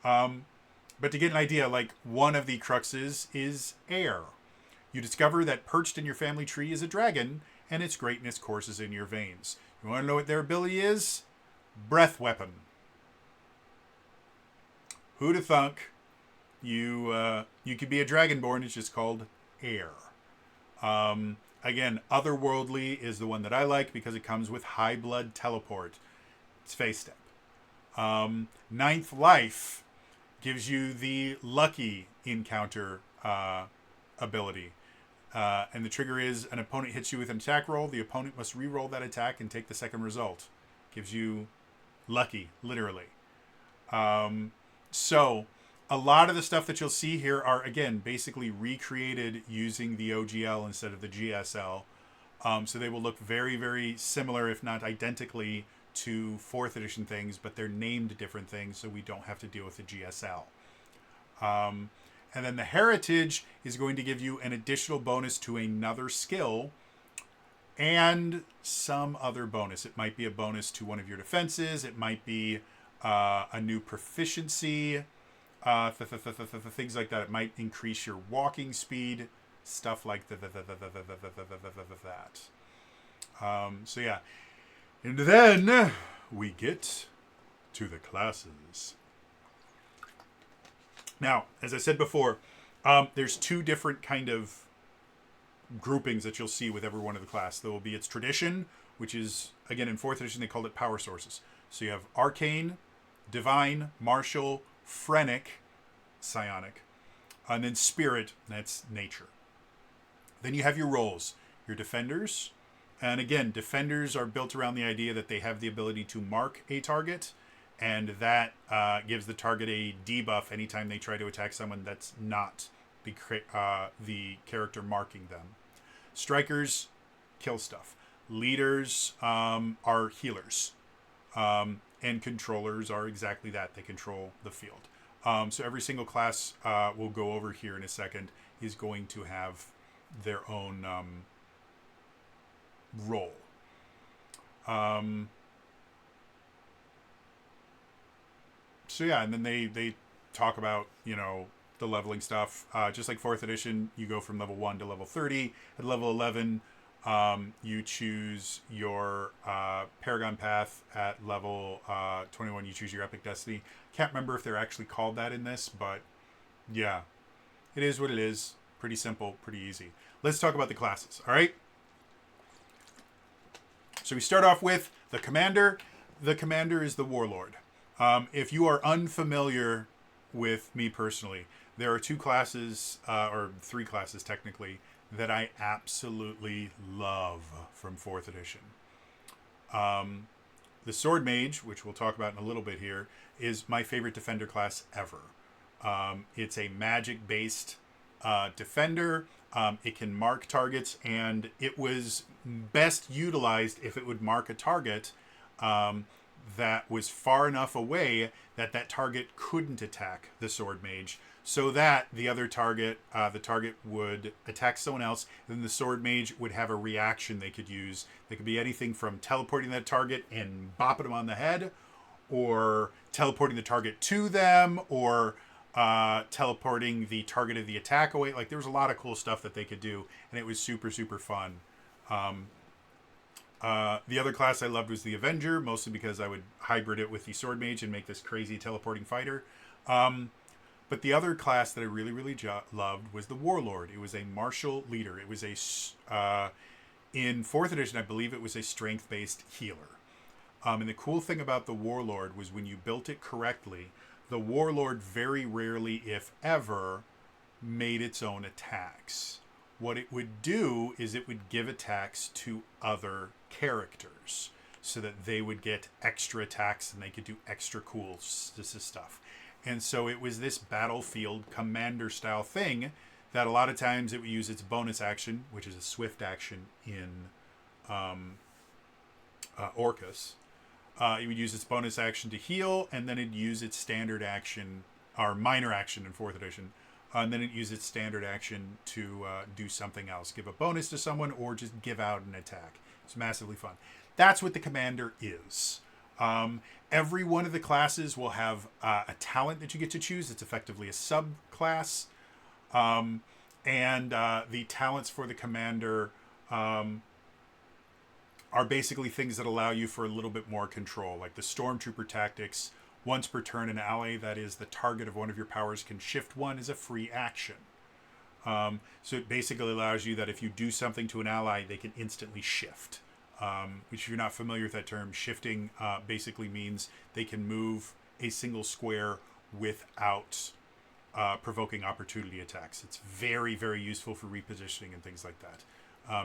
But to get an idea, like one of the cruxes is air. You discover that perched in your family tree is a dragon, and its greatness courses in your veins. You want to know what their ability is? Breath weapon. Who'da thunk? You could be a dragonborn. It's just called air. Again, otherworldly is the one that I like because it comes with high blood teleport. It's phase step. Ninth life gives you the lucky encounter ability. And the trigger is an opponent hits you with an attack roll. The opponent must re-roll that attack and take the second result. Gives you lucky, literally. So a lot of the stuff that you'll see here are, again, basically recreated using the OGL instead of the GSL. So they will look very, very similar, if not identically, to 4th edition things, but they're named different things, so we don't have to deal with the GSL. And then the heritage is going to give you an additional bonus to another skill and some other bonus. It might be a bonus to one of your defenses. It might be a new proficiency, things like that. It might increase your walking speed, stuff like that. So yeah. And then we get to the classes. Now, as I said before, there's two different kind of groupings that you'll see with every one of the class. There will be its tradition, which is, again, in 4th edition, they called it power sources. So you have arcane, divine, martial, phrenic, psionic, and then spirit, that's nature. Then you have your roles, your defenders. And again, defenders are built around the idea that they have the ability to mark a target, and that gives the target a debuff anytime they try to attack someone that's not the character marking them. Strikers kill stuff. Leaders are healers. And controllers are exactly that. They control the field. So every single class we'll go over here in a second is going to have their own role. So yeah, and then they talk about, the leveling stuff. Just like 4th edition, you go from level 1 to level 30. At level 11, you choose your Paragon Path. At level 21, you choose your Epic Destiny. Can't remember if they're actually called that in this, but yeah, it is what it is. Pretty simple, pretty easy. Let's talk about the classes, all right? So we start off with the Commander. The Commander is the Warlord. If you are unfamiliar with me personally, there are two classes, or three classes technically, that I absolutely love from 4th edition. The Sword Mage, which we'll talk about in a little bit here, is my favorite defender class ever. It's a magic-based defender. It can mark targets, and it was best utilized if it would mark a target that was far enough away that that target couldn't attack the Sword Mage, so that the other target, the target would attack someone else, and then the Sword Mage would have a reaction they could use. They could be anything from teleporting that target and bopping them on the head, or teleporting the target to them, or teleporting the target of the attack away. Like, there was a lot of cool stuff that they could do, and it was super, super fun. The other class I loved was the Avenger, mostly because I would hybrid it with the Sword Mage and make this crazy teleporting fighter. But the other class that I really, really loved was the Warlord. It was a martial leader. It was in 4th edition, I believe it was a strength-based healer. And the cool thing about the Warlord was when you built it correctly, the Warlord very rarely, if ever, made its own attacks. What it would do is it would give attacks to other characters so that they would get extra attacks and they could do extra cool stuff. And so it was this battlefield commander style thing that a lot of times it would use its bonus action, which is a swift action in Orcus. It would use its bonus action to heal, and then it'd use its standard action, or minor action in 4th edition, and then it uses its standard action to do something else, give a bonus to someone, or just give out an attack. It's massively fun. That's what the commander is. Every one of the classes will have a talent that you get to choose. It's effectively a subclass. And the talents for the commander are basically things that allow you for a little bit more control, like the Stormtrooper tactics. Once per turn, an ally that is the target of one of your powers can shift one as a free action. So it basically allows you that if you do something to an ally, they can instantly shift. Which, if you're not familiar with that term, shifting basically means they can move a single square without provoking opportunity attacks. It's very, very useful for repositioning and things like that.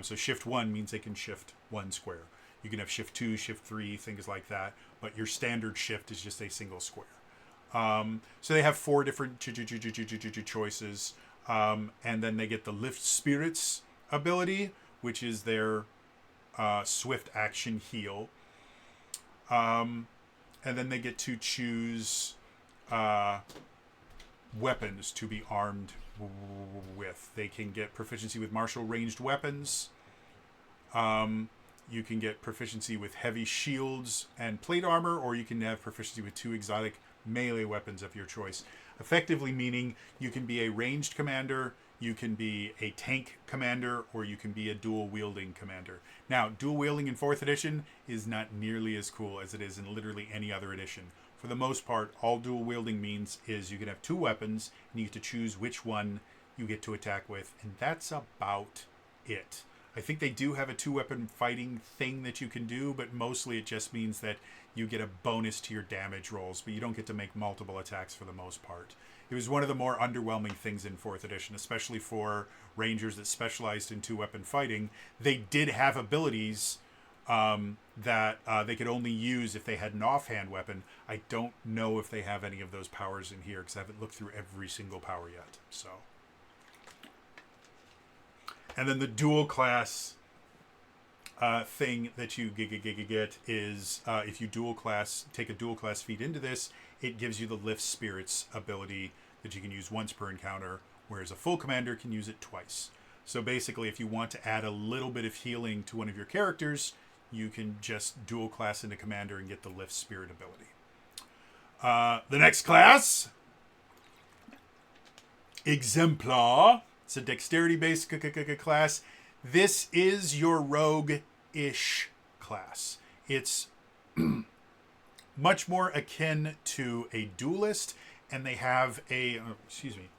So shift 1 means they can shift 1 square. You can have shift 2, shift 3, things like that. But your standard shift is just a single square. So they have 4 different choices. And then they get the Lift Spirits ability, which is their swift action heal. And then they get to choose weapons to be armed with. They can get proficiency with martial ranged weapons. You can get proficiency with heavy shields and plate armor, or you can have proficiency with 2 exotic melee weapons of your choice. Effectively meaning you can be a ranged commander, you can be a tank commander, or you can be a dual wielding commander. Now, dual wielding in 4th edition is not nearly as cool as it is in literally any other edition. For the most part, all dual wielding means is you can have 2 weapons, and you get to choose which one you get to attack with, and that's about it. I think they do have a 2-weapon fighting thing that you can do, but mostly it just means that you get a bonus to your damage rolls, but you don't get to make multiple attacks for the most part. It was one of the more underwhelming things in 4th edition, especially for Rangers that specialized in 2-weapon fighting. They did have abilities that they could only use if they had an offhand weapon. I don't know if they have any of those powers in here because I haven't looked through every single power yet. So, and then the dual class thing that you get is if you take a dual class feat into this, it gives you the Lift Spirits ability that you can use once per encounter, whereas a full commander can use it twice. So basically, if you want to add a little bit of healing to one of your characters, you can just dual class into commander and get the Lift Spirit ability. The next class, Exemplar. It's a dexterity-based class. This is your rogue-ish class. It's much more akin to a duelist, and they have a... excuse me.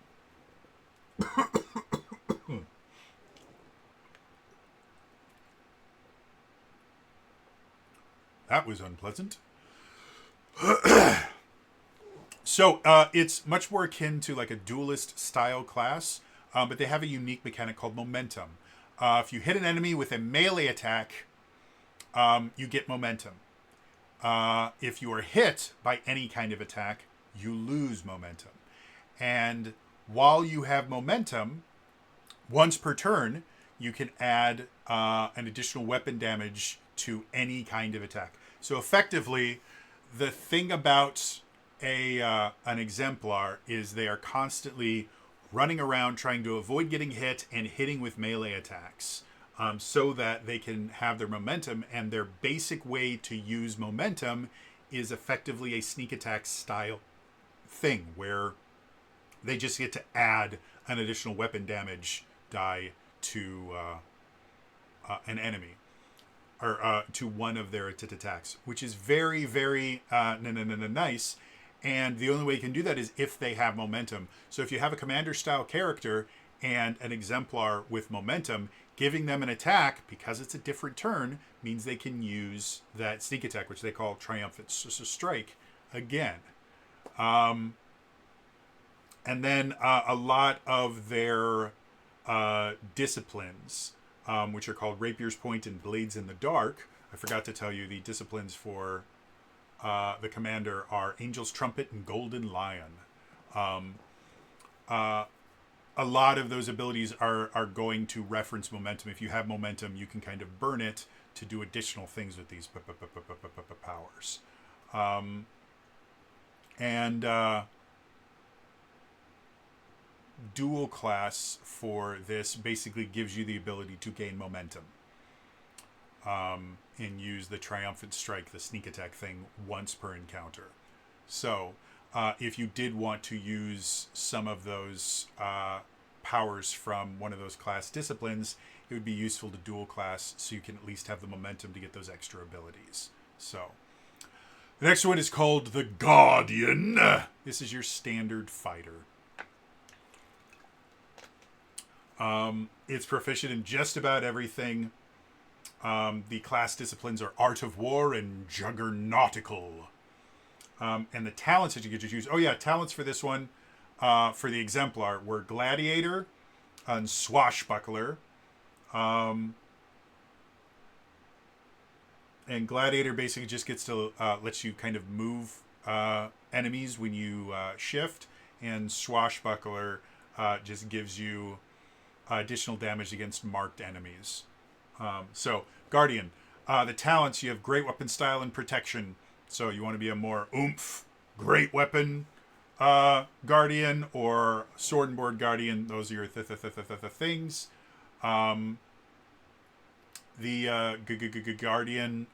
That was unpleasant. So it's much more akin to like a duelist style class, but they have a unique mechanic called momentum. If you hit an enemy with a melee attack, you get momentum. If you are hit by any kind of attack, you lose momentum. And while you have momentum, once per turn, you can add an additional weapon damage to any kind of attack. So effectively, the thing about an exemplar is they are constantly running around trying to avoid getting hit and hitting with melee attacks so that they can have their momentum. And their basic way to use momentum is effectively a sneak attack style thing where they just get to add an additional weapon damage die to an enemy or to one of their attacks, which is very, very nice. And the only way you can do that is if they have momentum. So if you have a commander style character and an exemplar with momentum, giving them an attack, because it's a different turn, means they can use that sneak attack, which they call triumphant strike, again. And then a lot of their disciplines, which are called Rapier's Point and Blades in the Dark. I forgot to tell you the disciplines for the commander are Angel's Trumpet and Golden Lion. A lot of those abilities are going to reference momentum. If you have momentum, you can kind of burn it to do additional things with these powers. dual class for this basically gives you the ability to gain momentum. And use the triumphant strike, the sneak attack thing, once per encounter. So, if you did want to use some of those powers from one of those class disciplines, it would be useful to dual class so you can at least have the momentum to get those extra abilities. So, the next one is called the Guardian. This is your standard fighter. It's proficient in just about everything. The class disciplines are Art of War and Juggernautical. And the talents that you get to choose. Oh, yeah, talents for this one, for the Exemplar, were Gladiator and Swashbuckler. And Gladiator basically just gets to let you kind of move enemies when you shift. And Swashbuckler just gives you additional damage against marked enemies. So, Guardian. The talents, you have Great Weapon Style and Protection. So you want to be a more oomph, great weapon Guardian or Sword and Board Guardian. Those are your things. The Guardian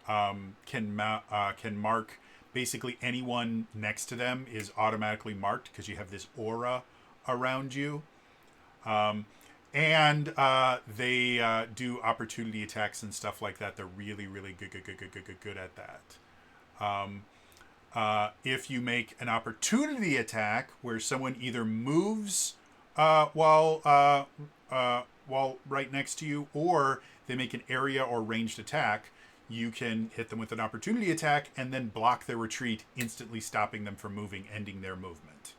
can mark basically anyone next to them is automatically marked because you have this aura around you. And they do opportunity attacks and stuff like that. They're really, really good at that. If you make an opportunity attack where someone either moves while right next to you, or they make an area or ranged attack, you can hit them with an opportunity attack and then block their retreat, instantly stopping them from moving, ending their movement.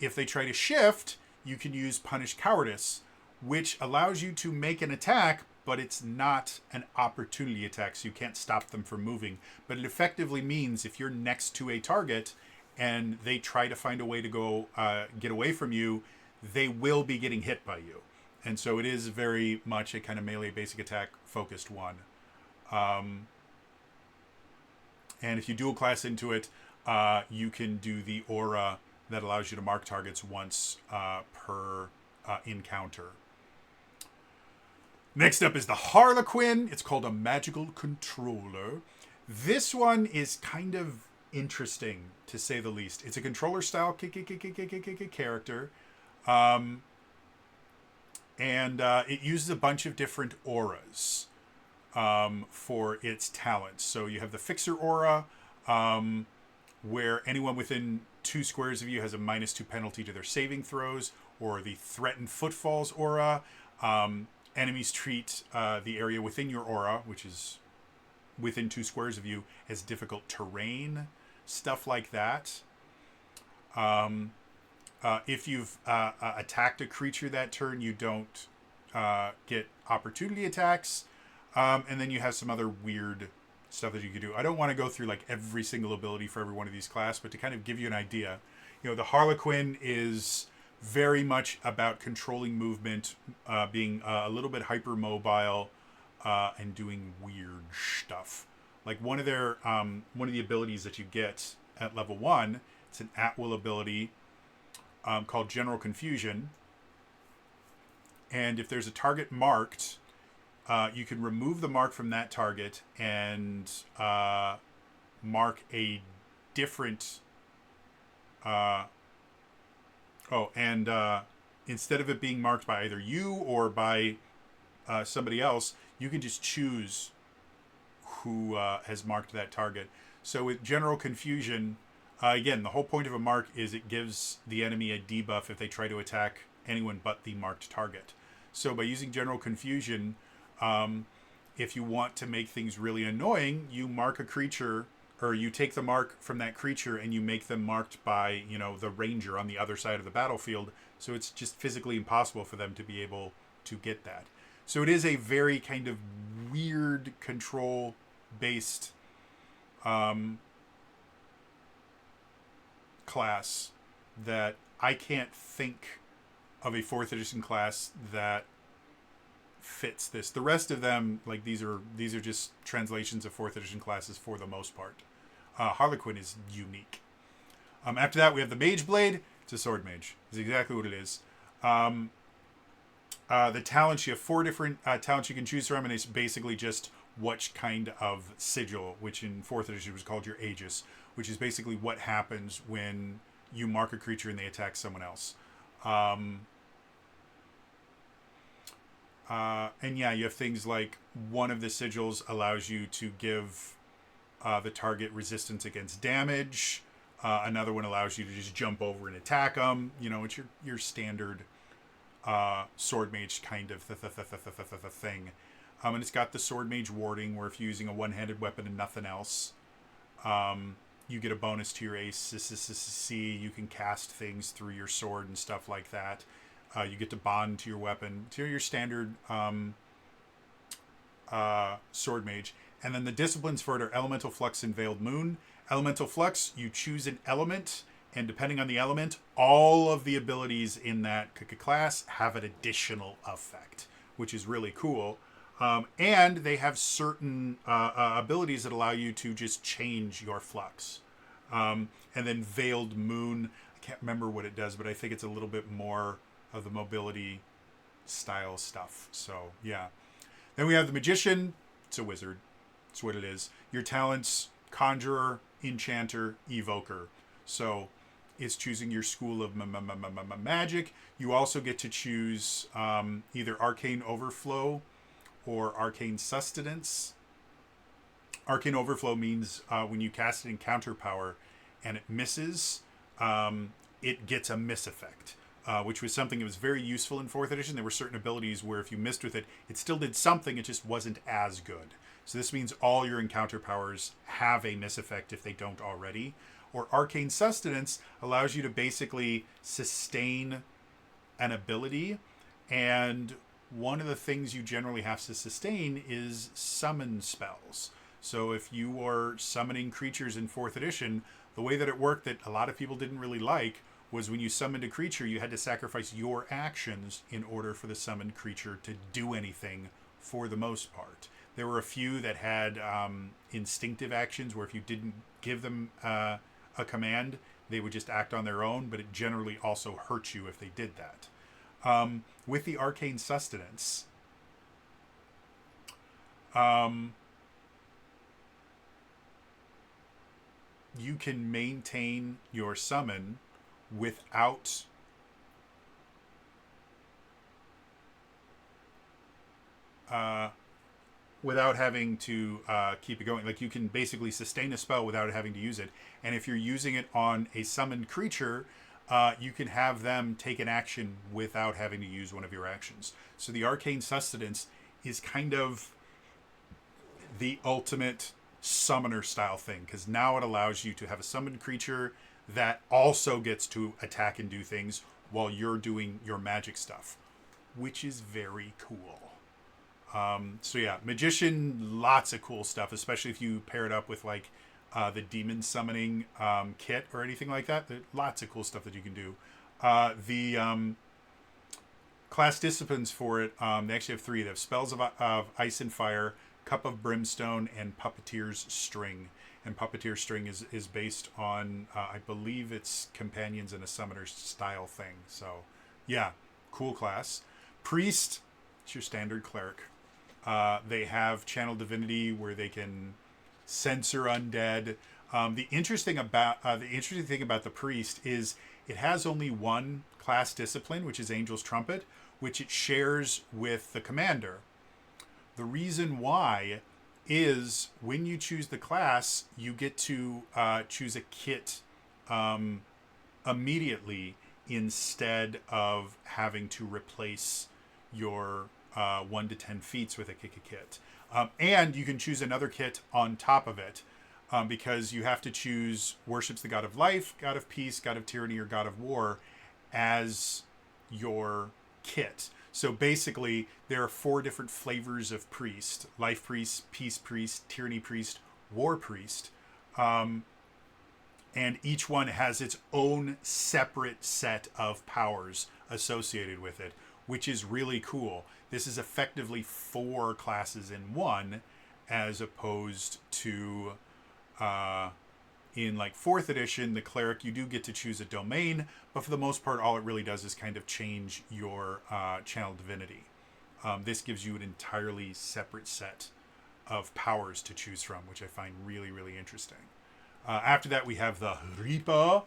If they try to shift, you can use Punish Cowardice, which allows you to make an attack, but it's not an opportunity attack, so you can't stop them from moving. But it effectively means if you're next to a target and they try to find a way to go get away from you, they will be getting hit by you. And so it is very much a kind of melee basic attack focused one. And if you dual class into it, you can do the aura that allows you to mark targets once per encounter. Next up is the Harlequin. It's called a Magical Controller. This one is kind of interesting, to say the least. It's a controller style character. And it uses a bunch of different auras for its talents. So you have the Fixer aura, where anyone within 2 squares of you has a -2 penalty to their saving throws, or the Threatened Footfalls aura. Enemies treat the area within your aura, which is within 2 squares of you, as difficult terrain, stuff like that. If you've attacked a creature that turn, you don't get opportunity attacks. And then you have some other weird stuff that you can do. I don't want to go through like every single ability for every one of these classes, but to kind of give you an idea, the Harlequin is very much about controlling movement, being a little bit hypermobile, and doing weird stuff. Like one of the abilities that you get at level 1, it's an at-will ability called General Confusion. And if there's a target marked, you can remove the mark from that target and mark a different... instead of it being marked by either you or by somebody else, you can just choose who has marked that target. So with General Confusion, again, the whole point of a mark is it gives the enemy a debuff if they try to attack anyone but the marked target. So by using General Confusion, if you want to make things really annoying, you mark a creature, or you take the mark from that creature and you make them marked by, the ranger on the other side of the battlefield. So it's just physically impossible for them to be able to get that. So it is a very kind of weird control-based class that I can't think of a 4th edition class that fits this. The rest of them, like these are just translations of 4th edition classes for the most part. Harlequin is unique. After that, we have the Mage Blade. It's a sword mage. It's exactly what it is. The talents, you have 4 different talents you can choose from, and it's basically just which kind of sigil, which in 4th edition was called your Aegis, which is basically what happens when you mark a creature and they attack someone else. And yeah, you have things like one of the sigils allows you to give the target resistance against damage. Another one allows you to just jump over and attack them. You know, it's your standard sword mage kind of thing. And it's got the sword mage warding, where if you're using a one-handed weapon and nothing else, you get a bonus to your AC. You can cast things through your sword and stuff like that. You get to bond to your weapon, to your standard sword mage. And then the disciplines for it are Elemental Flux and Veiled Moon. Elemental Flux, you choose an element, and depending on the element, all of the abilities in that class have an additional effect, which is really cool. And they have certain abilities that allow you to just change your flux. And then Veiled Moon, I can't remember what it does, but I think it's a little bit more of the mobility style stuff. So, yeah. Then we have the Magician. It's a wizard. That's what it is. Your talents, Conjurer, Enchanter, Evoker. So it's choosing your school of magic. You also get to choose either Arcane Overflow or Arcane Sustenance. Arcane Overflow means when you cast an encounter power and it misses, it gets a miss effect. Which was something that was very useful in 4th edition. There were certain abilities where if you missed with it, it still did something, it just wasn't as good. So this means all your encounter powers have a miss effect if they don't already. Or Arcane Sustenance allows you to basically sustain an ability, and one of the things you generally have to sustain is summon spells. So if you are summoning creatures in 4th edition, the way that it worked that a lot of people didn't really like was when you summoned a creature, you had to sacrifice your actions in order for the summoned creature to do anything for the most part. There were a few that had instinctive actions where if you didn't give them a command, they would just act on their own, but it generally also hurt you if they did that. With the Arcane Sustenance, you can maintain your summon without having to keep it going. Like, you can basically sustain a spell without having to use it. And if you're using it on a summoned creature, you can have them take an action without having to use one of your actions. So the Arcane Sustenance is kind of the ultimate summoner style thing, because now it allows you to have a summoned creature that also gets to attack and do things while you're doing your magic stuff, which is very cool. So yeah, Magician, lots of cool stuff, especially if you pair it up with like the demon summoning kit or anything like that. There's lots of cool stuff that you can do. The class disciplines for it, they actually have 3. They have Spells of Ice and Fire, Cup of Brimstone, and Puppeteer's String. And Puppeteer String is based on, I believe it's Companions and a Summoner style thing. So, yeah, cool class. Priest, it's your standard cleric. They have Channel Divinity where they can censor undead. The interesting thing about the Priest is it has only one class discipline, which is Angel's Trumpet, which it shares with the Commander. The reason why is when you choose the class, you get to choose a kit immediately instead of having to replace your 1 to 10 feats with a kit. And you can choose another kit on top of it because you have to choose Worships the God of Life, God of Peace, God of Tyranny, or God of War as your kit. So basically, there are 4 different flavors of priest: life priest, peace priest, tyranny priest, war priest. And each one has its own separate set of powers associated with it, which is really cool. This is effectively 4 classes in one, as opposed to in like 4th edition, the cleric, you do get to choose a domain, but for the most part, all it really does is kind of change your channel divinity. This gives you an entirely separate set of powers to choose from, which I find really, really interesting. After that, we have the Reaper,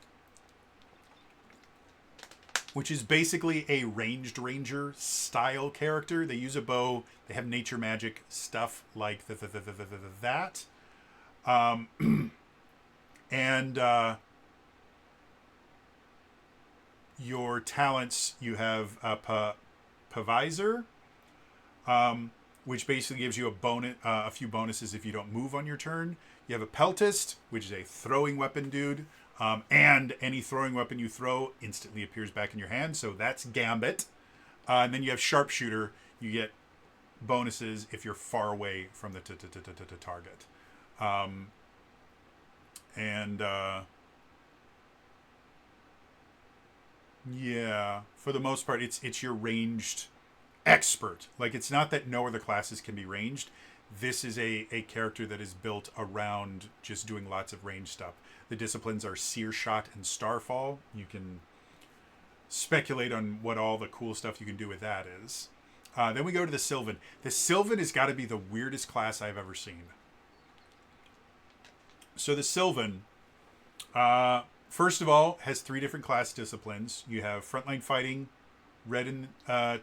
which is basically a ranged ranger style character. They use a bow. They have nature magic stuff like that. And your talents, you have a Pavisor, which basically gives you a few bonuses if you don't move on your turn. You have a Peltist, which is a throwing weapon dude. And any throwing weapon you throw instantly appears back in your hand. So that's Gambit. And then you have Sharpshooter. You get bonuses if you're far away from the target. Yeah, for the most part, it's your ranged expert. Like, it's not that no other classes can be ranged. This is a character that is built around just doing lots of range stuff. The disciplines are Seer Shot and Starfall. You can speculate on what all the cool stuff you can do with that is. Then we go to the Sylvan. The Sylvan has got to be the weirdest class I've ever seen. So the Sylvan, first of all, has 3 different class disciplines. You have Frontline Fighting, Red in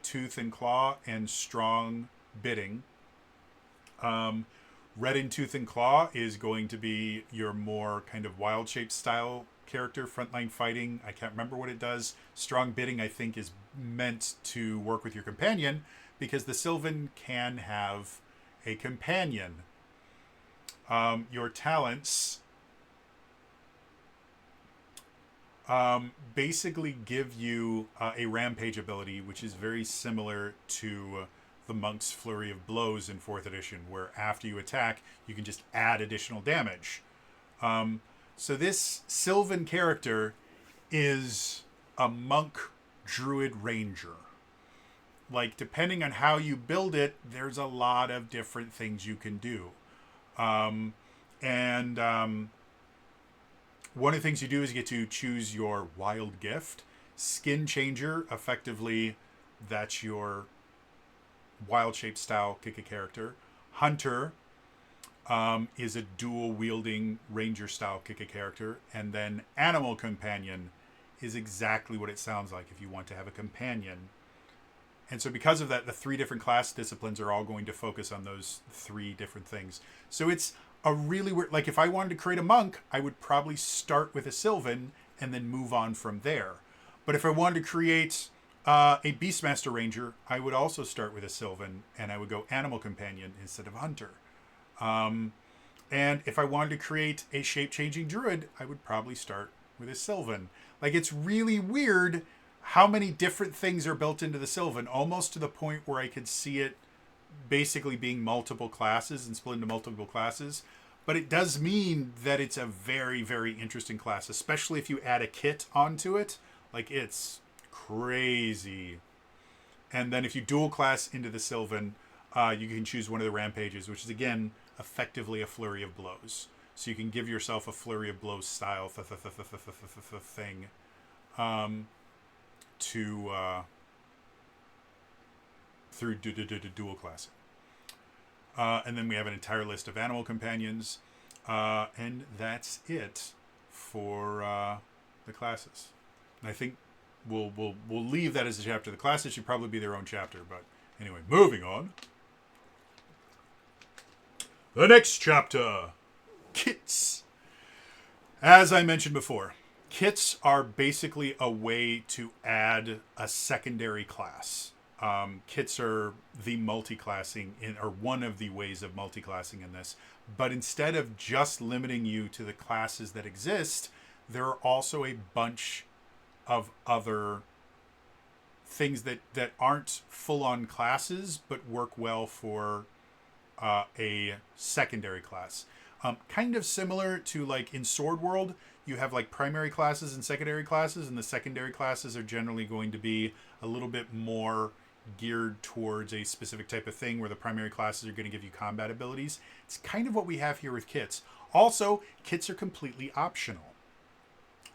Tooth and Claw, and Strong Bidding. Red in Tooth and Claw is going to be your more kind of wild shape style character. Frontline Fighting, I can't remember what it does. Strong Bidding, I think, is meant to work with your companion, because the Sylvan can have a companion. Your talents basically give you a rampage ability, which is very similar to the Monk's Flurry of Blows in 4th edition, where after you attack, you can just add additional damage. So this Sylvan character is a monk druid ranger. Like, depending on how you build it, there's a lot of different things you can do. One of the things you do is you get to choose your wild gift. Skin Changer, effectively, that's your wild shape style kick a character. Hunter is a dual wielding ranger style kick a character. And then Animal Companion is exactly what it sounds like if you want to have a companion. And so because of that, the 3 different class disciplines are all going to focus on those 3 different things. So it's a really weird, like, if I wanted to create a monk, I would probably start with a Sylvan and then move on from there. But if I wanted to create a Beastmaster Ranger, I would also start with a Sylvan, and I would go Animal Companion instead of Hunter. And if I wanted to create a shape-changing Druid, I would probably start with a Sylvan. Like, it's really weird how many different things are built into the Sylvan, almost to the point where I could see it basically being multiple classes and split into multiple classes. But it does mean that it's a very, very interesting class, especially if you add a kit onto it. Like, it's crazy. And then if you dual class into the Sylvan, you can choose one of the rampages, which is, again, effectively a flurry of blows. So you can give yourself a flurry of blows style thing through dual classing. And then we have an entire list of animal companions. And that's it for the classes. And I think we'll leave that as a chapter. The classes should probably be their own chapter. But anyway, moving on. The next chapter. Kits. As I mentioned before, kits are basically a way to add a secondary class. Kits are the multi-classing or one of the ways of multi-classing in this. But instead of just limiting you to the classes that exist, there are also a bunch of other things that aren't full-on classes, but work well for a secondary class. Kind of similar to, like, in Sword World, you have like primary classes and secondary classes, and the secondary classes are generally going to be a little bit more geared towards a specific type of thing, where the primary classes are going to give you combat abilities. It's kind of what we have here with kits. Also, kits are completely optional.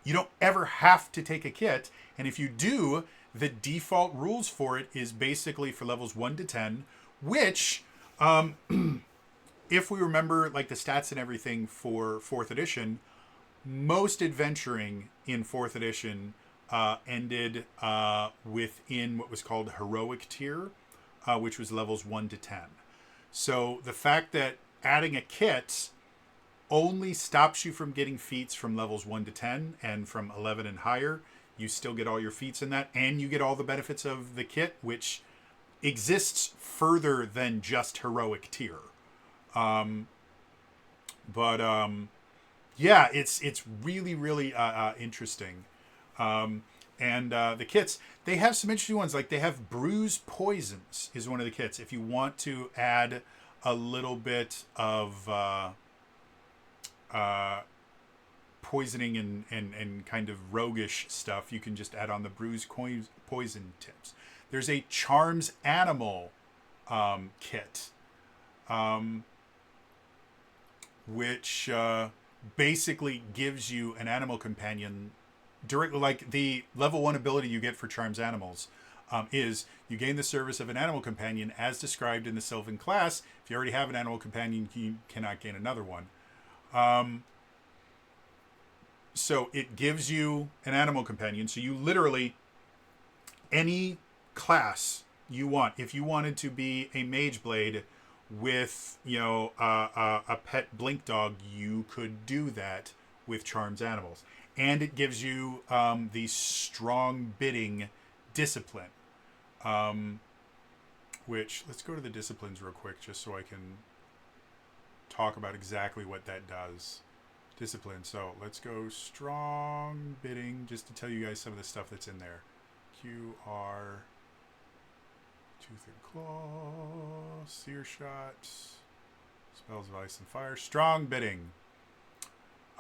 You don't ever have to take a kit, and if you do, the default rules for it is basically for levels 1 to 10, which, if we remember like the stats and everything for 4th edition, most adventuring in 4th edition ended within what was called heroic tier, which was levels 1 to 10. So the fact that adding a kit only stops you from getting feats from levels 1 to 10, and from 11 and higher, you still get all your feats in that, and you get all the benefits of the kit, which exists further than just heroic tier. Yeah, it's really really interesting. And the kits, they have some interesting ones. Like they have bruise poisons is one of the kits. If you want to add a little bit of poisoning and kind of roguish stuff, you can just add on the bruise poison tips. There's a charms animal kit, which basically gives you an animal companion directly. Like the level 1 ability you get for charms animals is you gain the service of an animal companion as described in the Sylvan class. If you already have an animal companion, you cannot gain another one. So it gives you an animal companion. So you literally, any class you want, if you wanted to be a mage blade with, you know, a pet blink dog, you could do that with charms animals. And it gives you the strong bidding discipline, which, let's go to the disciplines real quick just so I can talk about exactly what that does. Discipline. So let's go strong bidding just to tell you guys some of the stuff that's in there. QR, Tooth and Claw, Sear Shot, Spells of Ice and Fire, Strong Bidding.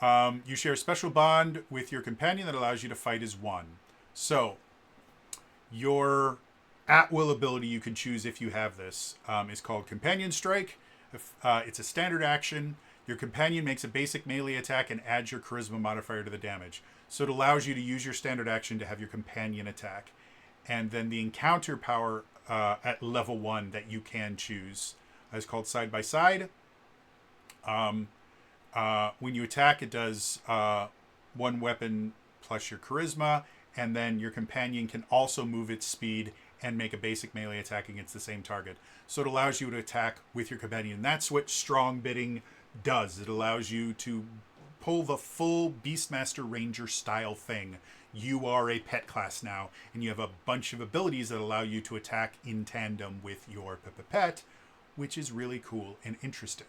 You share a special bond with your companion that allows you to fight as one. So your at-will ability you can choose if you have this is called Companion Strike. It's a standard action. Your companion makes a basic melee attack and adds your charisma modifier to the damage. So it allows you to use your standard action to have your companion attack. And then the encounter power at level 1 that you can choose is called Side by Side. When you attack, it does one weapon plus your charisma, and then your companion can also move its speed and make a basic melee attack against the same target. So it allows you to attack with your companion. That's what strong bidding does. It allows you to pull the full Beastmaster Ranger style thing. You are a pet class now, and you have a bunch of abilities that allow you to attack in tandem with your pet, which is really cool and interesting.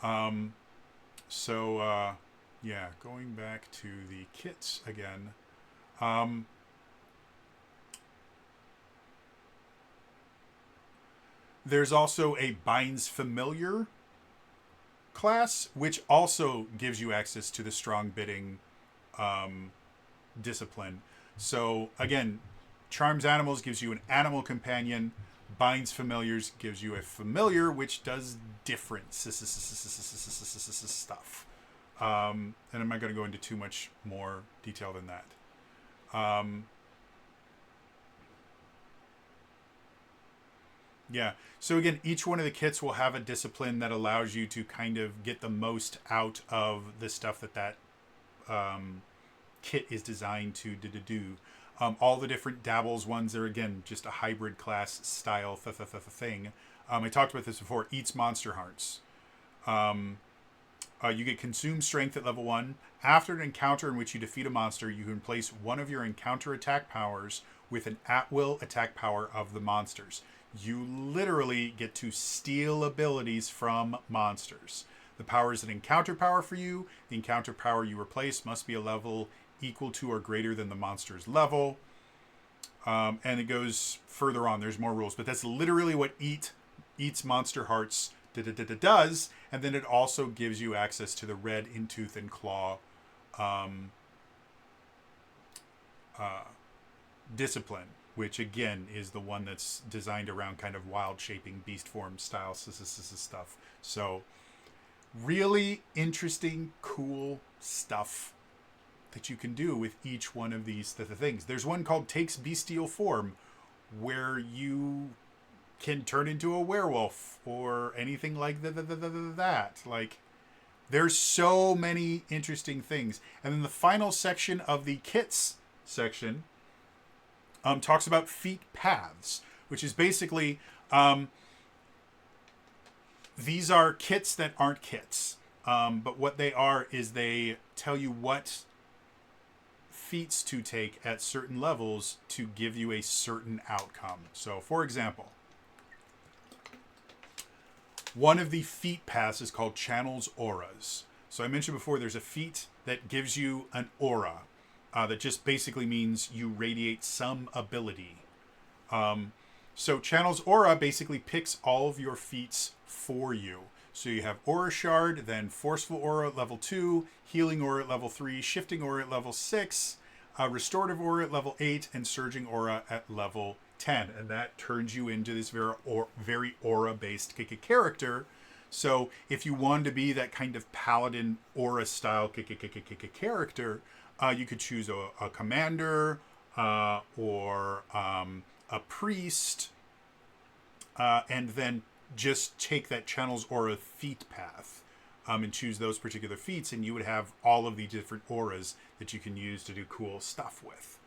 Yeah, going back to the kits again. There's also a Binds Familiar class, which also gives you access to the strong bidding discipline. So again, Charms Animals gives you an animal companion. Binds Familiars gives you a familiar, which does different stuff. And I'm not going to go into too much more detail than that. Yeah. So again, each one of the kits will have a discipline that allows you to kind of get the most out of the stuff that kit is designed to do. All the different dabbles ones are, again, just a hybrid class style thing. I talked about this before. Eats monster hearts. You get Consume Strength at level 1. After an encounter in which you defeat a monster, you can place one of your encounter attack powers with an at-will attack power of the monsters. You literally get to steal abilities from monsters. The power is an encounter power for you. The encounter power you replace must be a level equal to or greater than the monster's level. And it goes further on. There's more rules. But that's literally what Eats Monster Hearts does. And then it also gives you access to the red in Tooth and Claw discipline, which again is the one that's designed around kind of wild shaping beast form style stuff. So really interesting, cool stuff that you can do with each one of these things. There's one called Takes Bestial Form, where you can turn into a werewolf or anything like that. Like, there's so many interesting things. And then the final section of the kits section talks about feat paths, which is basically these are kits that aren't kits. But what they are is they tell you what feats to take at certain levels to give you a certain outcome. So, for example, one of the feat paths is called Channels Auras. So I mentioned before there's a feat that gives you an aura that just basically means you radiate some ability. So Channels Aura basically picks all of your feats for you. So you have Aura Shard, then Forceful Aura at level 2, Healing Aura at level 3, Shifting Aura at level 6, Restorative Aura at level 8, and Surging Aura at level 10. And that turns you into this very aura-based character. So if you wanted to be that kind of paladin aura-style character, you could choose a commander or a priest, and then just take that Channel's Aura feat path and choose those particular feats, and you would have all of the different auras that you can use to do cool stuff with.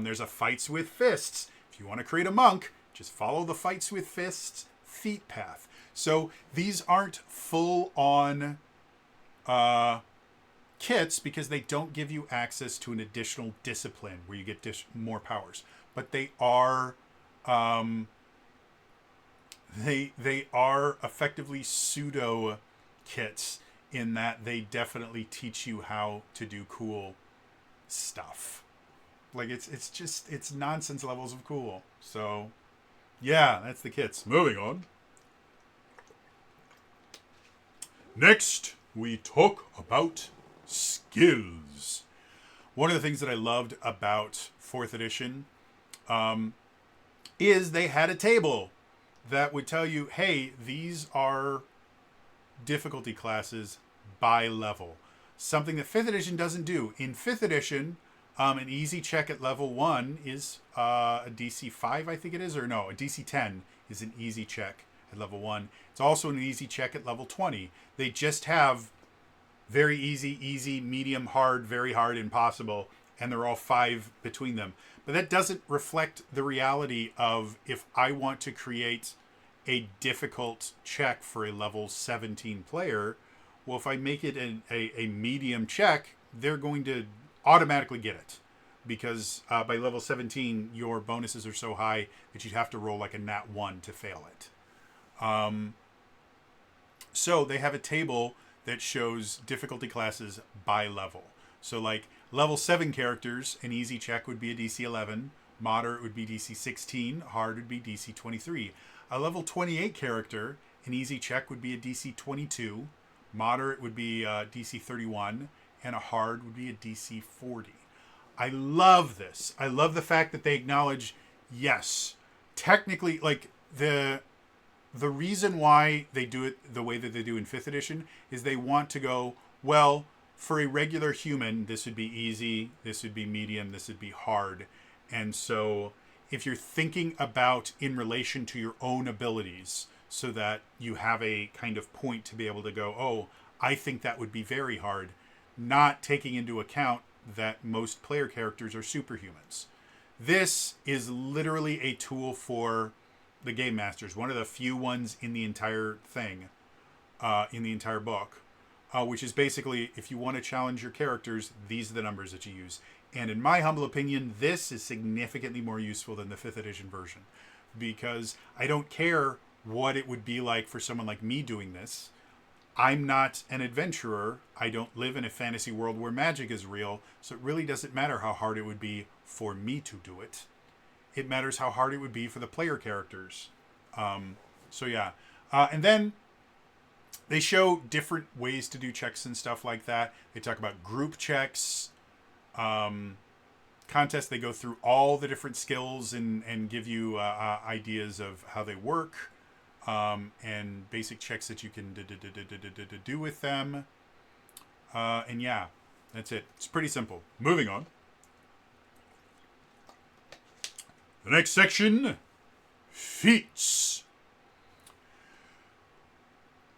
There's a Fights with Fists. If you want to create a monk, just follow the Fights with Fists feat path. So these aren't full-on kits because they don't give you access to an additional discipline where you get more powers. But they are they are effectively pseudo kits in that they definitely teach you how to do cool stuff. Like it's nonsense levels of cool. So yeah, that's the kits. Moving on. Next, we talk about skills. One of the things that I loved about 4th edition is they had a table that would tell you, hey, these are difficulty classes by level. Something that 5th edition doesn't do. In 5th edition, an easy check at level 1 is a DC 5, I think it is, or no, a DC 10 is an easy check at level 1. It's also an easy check at level 20. They just have very easy, medium, hard, very hard, impossible, and they're all 5 between them. But that doesn't reflect the reality of if I want to create a difficult check for a level 17 player, well, if I make it a medium check, they're going to automatically get it. Because by level 17, your bonuses are so high that you'd have to roll like a nat 1 to fail it. So they have a table that shows difficulty classes by level. So like level 7 characters, an easy check would be a DC 11, moderate would be DC 16, hard would be DC 23. A level 28 character, an easy check would be a DC 22, moderate would be DC 31, and a hard would be a DC 40. I love this. I love the fact that they acknowledge, yes, technically, like the reason why they do it the way that they do in 5th edition is they want to go, well, for a regular human, this would be easy, this would be medium, this would be hard. And so if you're thinking about in relation to your own abilities so that you have a kind of point to be able to go, oh, I think that would be very hard, not taking into account that most player characters are superhumans. This is literally a tool for the game masters, one of the few ones in the entire thing, in the entire book, which is basically, if you want to challenge your characters, these are the numbers that you use. And in my humble opinion, this is significantly more useful than the 5th edition version, because I don't care what it would be like for someone like me doing this. I'm not an adventurer. I don't live in a fantasy world where magic is real, so it really doesn't matter how hard it would be for me to do it. It matters how hard it would be for the player characters. So yeah. And then they show different ways to do checks and stuff like that. They talk about group checks, contests. They go through all the different skills and give you ideas of how they work. and basic checks that you can do with them. And yeah, that's it. It's pretty simple. Moving on. The next section, feats.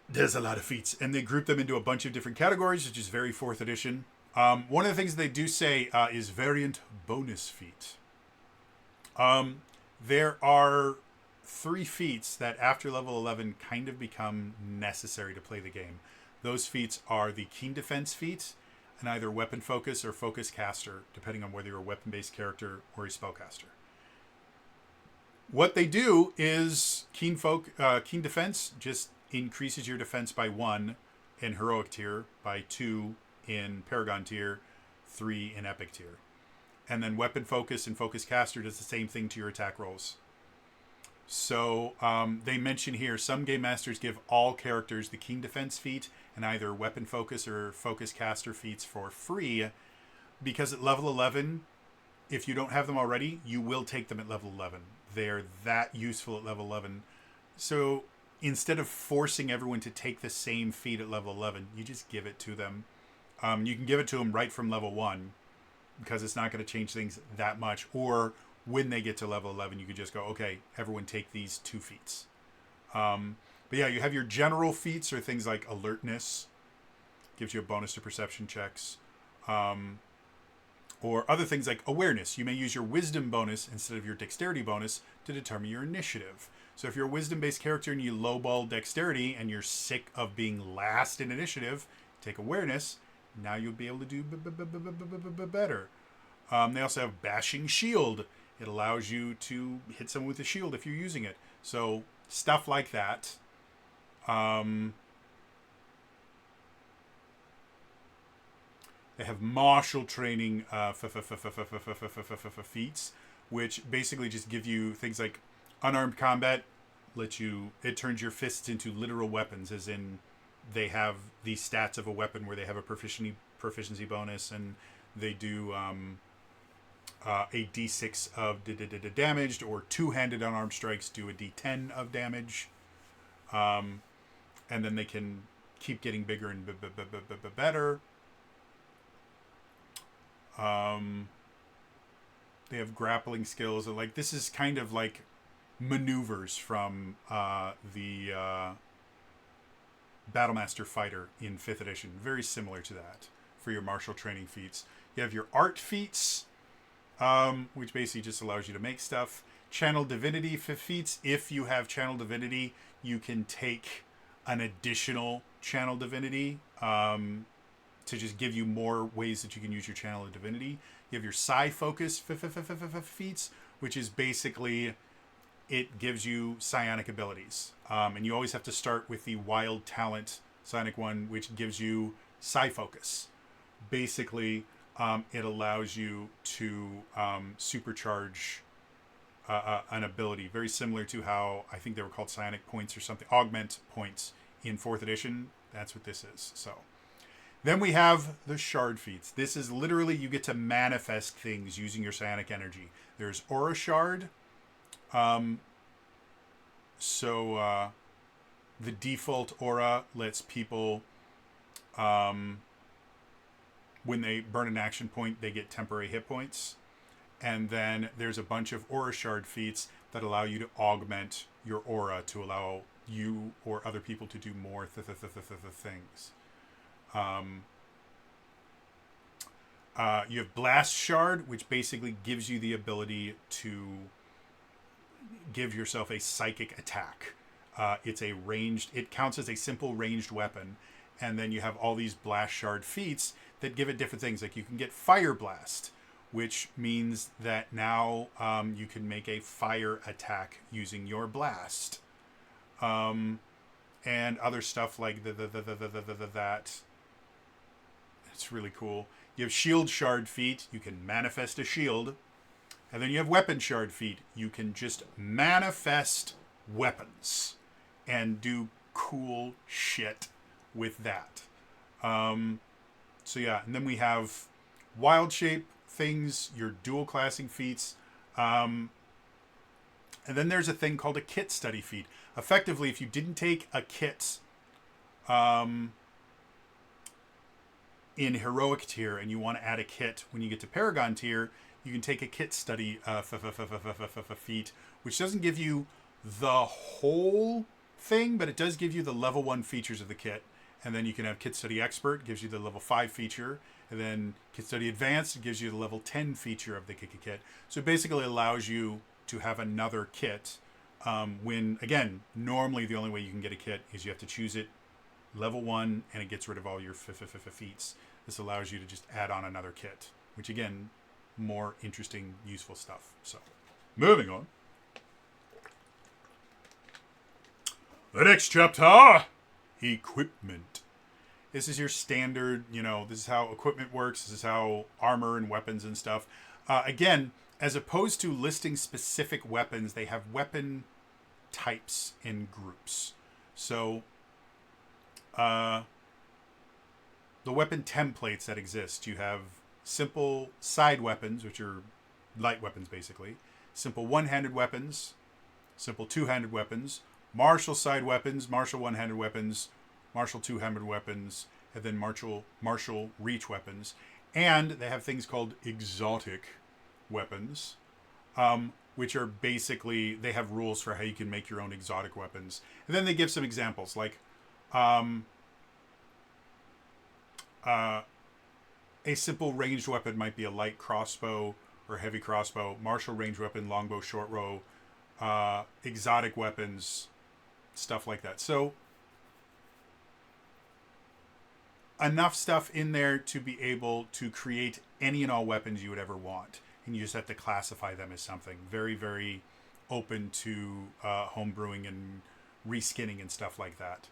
There's a lot of feats, and they group them into a bunch of different categories, which is very 4th edition. One of the things they do say is variant bonus feat. There are 3 feats that after level 11 kind of become necessary to play the game. Those feats are the keen defense feat and either weapon focus or focus caster, depending on whether you're a weapon-based character or a spellcaster. What they do is keen defense just increases your defense by 1 in heroic tier, by 2 in paragon tier, 3 in epic tier. And then weapon focus and focus caster does the same thing to your attack rolls. So they mention here some game masters give all characters the keen defense feat and either weapon focus or focus caster feats for free, because at level 11, if you don't have them already, you will take them at level 11. They're that useful at level 11. So instead of forcing everyone to take the same feat at level 11, you just give it to them. You can give it to them right from level 1 because it's not going to change things that much. Or when they get to level 11, you could just go, okay, everyone take these 2 feats. But yeah, you have your general feats or things like alertness, gives you a bonus to perception checks. Or other things like awareness. You may use your wisdom bonus instead of your dexterity bonus to determine your initiative. So if you're a wisdom-based character and you lowball dexterity and you're sick of being last in initiative, take awareness. Now you'll be able to do better. They also have bashing shield. It allows you to hit someone with a shield if you're using it. So stuff like that. They have martial training feats, which basically just give you things like unarmed combat. It turns your fists into literal weapons, as in they have the stats of a weapon where they have a proficiency bonus, and they do a d6 of damaged, or two-handed unarmed strikes do a d10 of damage, and then they can keep getting bigger and better. They have grappling skills. Like, this is kind of like maneuvers from the Battlemaster Fighter in 5th edition. Very similar to that for your martial training feats. You have your art feats, which basically just allows you to make stuff. Channel Divinity feats. If you have Channel Divinity, you can take an additional Channel Divinity to just give you more ways that you can use your Channel of Divinity. You have your Psi Focus feats, which is basically, it gives you psionic abilities. And you always have to start with the Wild Talent Psionic one, which gives you Psi Focus. Basically, it allows you to supercharge an ability, very similar to how I think they were called Psionic Points or something, Augment Points in 4th edition. That's what this is. So then we have the Shard feats. This is literally, you get to manifest things using your psionic energy. There's Aura Shard. So the default aura lets people, when they burn an action point, they get temporary hit points. And then there's a bunch of Aura Shard feats that allow you to augment your aura to allow you or other people to do more things. You have Blast Shard, which basically gives you the ability to give yourself a psychic attack. It counts as a simple ranged weapon. And then you have all these Blast Shard feats that give it different things. Like, you can get Fire Blast, which means that now you can make a fire attack using your blast. And other stuff like that. It's really cool. You have Shield Shard feat. You can manifest a shield. And then you have Weapon Shard feat. You can just manifest weapons and do cool shit with that. So yeah, and then we have Wild Shape things, your dual classing feats. And then there's a thing called a Kit Study feat. effectively, if you didn't take a kit in heroic tier and you want to add a kit when you get to Paragon tier, you can take a kit study feat, which doesn't give you the whole thing, but it does give you the level 1 features of the kit. And then you can have Kit Study Expert, gives you the level 5 feature. And then Kit Study Advanced gives you the level 10 feature of the kit. So it basically allows you to have another kit when, again, normally the only way you can get a kit is you have to choose it level 1 and it gets rid of all your feats. This allows you to just add on another kit, which, again, more interesting, useful stuff. So, moving on. The next chapter, equipment. This is your standard, this is how equipment works. This is how armor and weapons and stuff. Again, as opposed to listing specific weapons, they have weapon types in groups. So, the weapon templates that exist, you have simple side weapons, which are light weapons basically, simple one-handed weapons, simple two-handed weapons, martial side weapons, martial one-handed weapons, martial two-handed weapons, and then martial reach weapons. And they have things called exotic weapons, which are basically, they have rules for how you can make your own exotic weapons. And then they give some examples, like a simple ranged weapon might be a light crossbow or heavy crossbow, martial ranged weapon, longbow, short bow, exotic weapons, stuff like that. So enough stuff in there to be able to create any and all weapons you would ever want. And you just have to classify them as something. Very, very open to homebrewing and reskinning and stuff like that.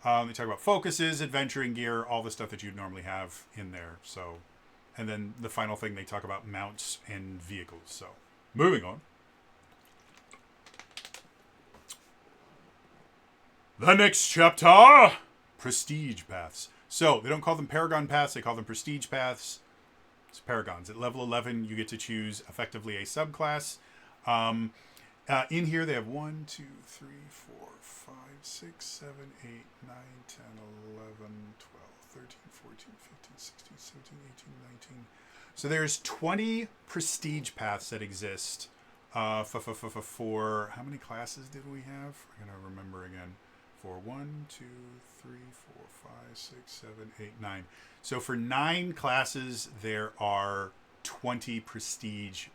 They talk about focuses, adventuring gear, all the stuff that you'd normally have in there. So, and then the final thing, they talk about mounts and vehicles. So, moving on. The next chapter, prestige paths. So, they don't call them Paragon paths, they call them prestige paths. It's Paragons. At level 11, you get to choose effectively a subclass. In here, they have 1, 2, 3, 4, 5, 6, 7, 8, 9, 10, 11, 12, 13, 14, 15, 16, 17, 18, 19. So there's 20 prestige paths that exist for, how many classes did we have? I'm going to remember again. For 1, 2, 3, 4, 5, 6, 7, 8, 9. So for 9 classes, there are 20 prestige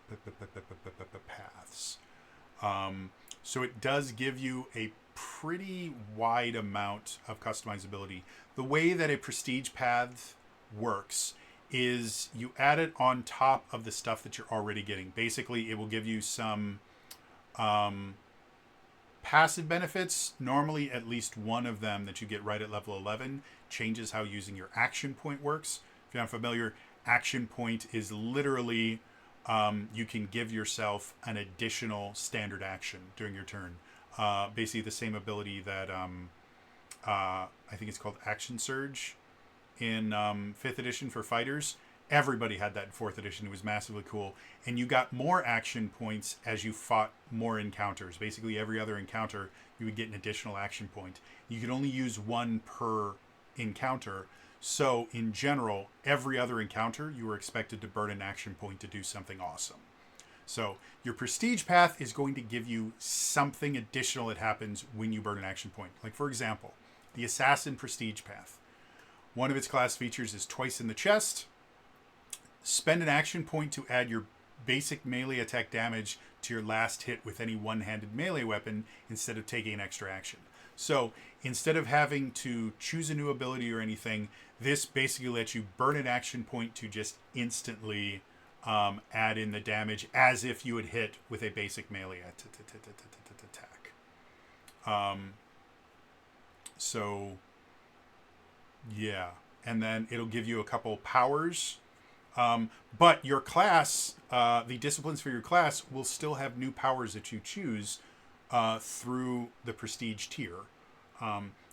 paths. So it does give you a pretty wide amount of customizability. The way that a prestige path works is you add it on top of the stuff that you're already getting. Basically, it will give you some passive benefits. Normally, at least one of them that you get right at level 11 changes how using your action point works. If you're not familiar, action point is literally you can give yourself an additional standard action during your turn. Basically the same ability that I think it's called Action Surge in 5th edition for fighters. Everybody had that in 4th edition. It was massively cool. And you got more action points as you fought more encounters. Basically, every other encounter, you would get an additional action point. You could only use one per encounter. So, in general, every other encounter, you were expected to burn an action point to do something awesome. So, your prestige path is going to give you something additional that happens when you burn an action point. Like, for example, the Assassin prestige path. One of its class features is twice in the chest. Spend an action point to add your basic melee attack damage to your last hit with any one-handed melee weapon instead of taking an extra action. So instead of having to choose a new ability or anything, this basically lets you burn an action point to just instantly add in the damage as if you had hit with a basic melee attack. So yeah, and then it'll give you a couple powers. But your class, the disciplines for your class will still have new powers that you choose through the prestige tier.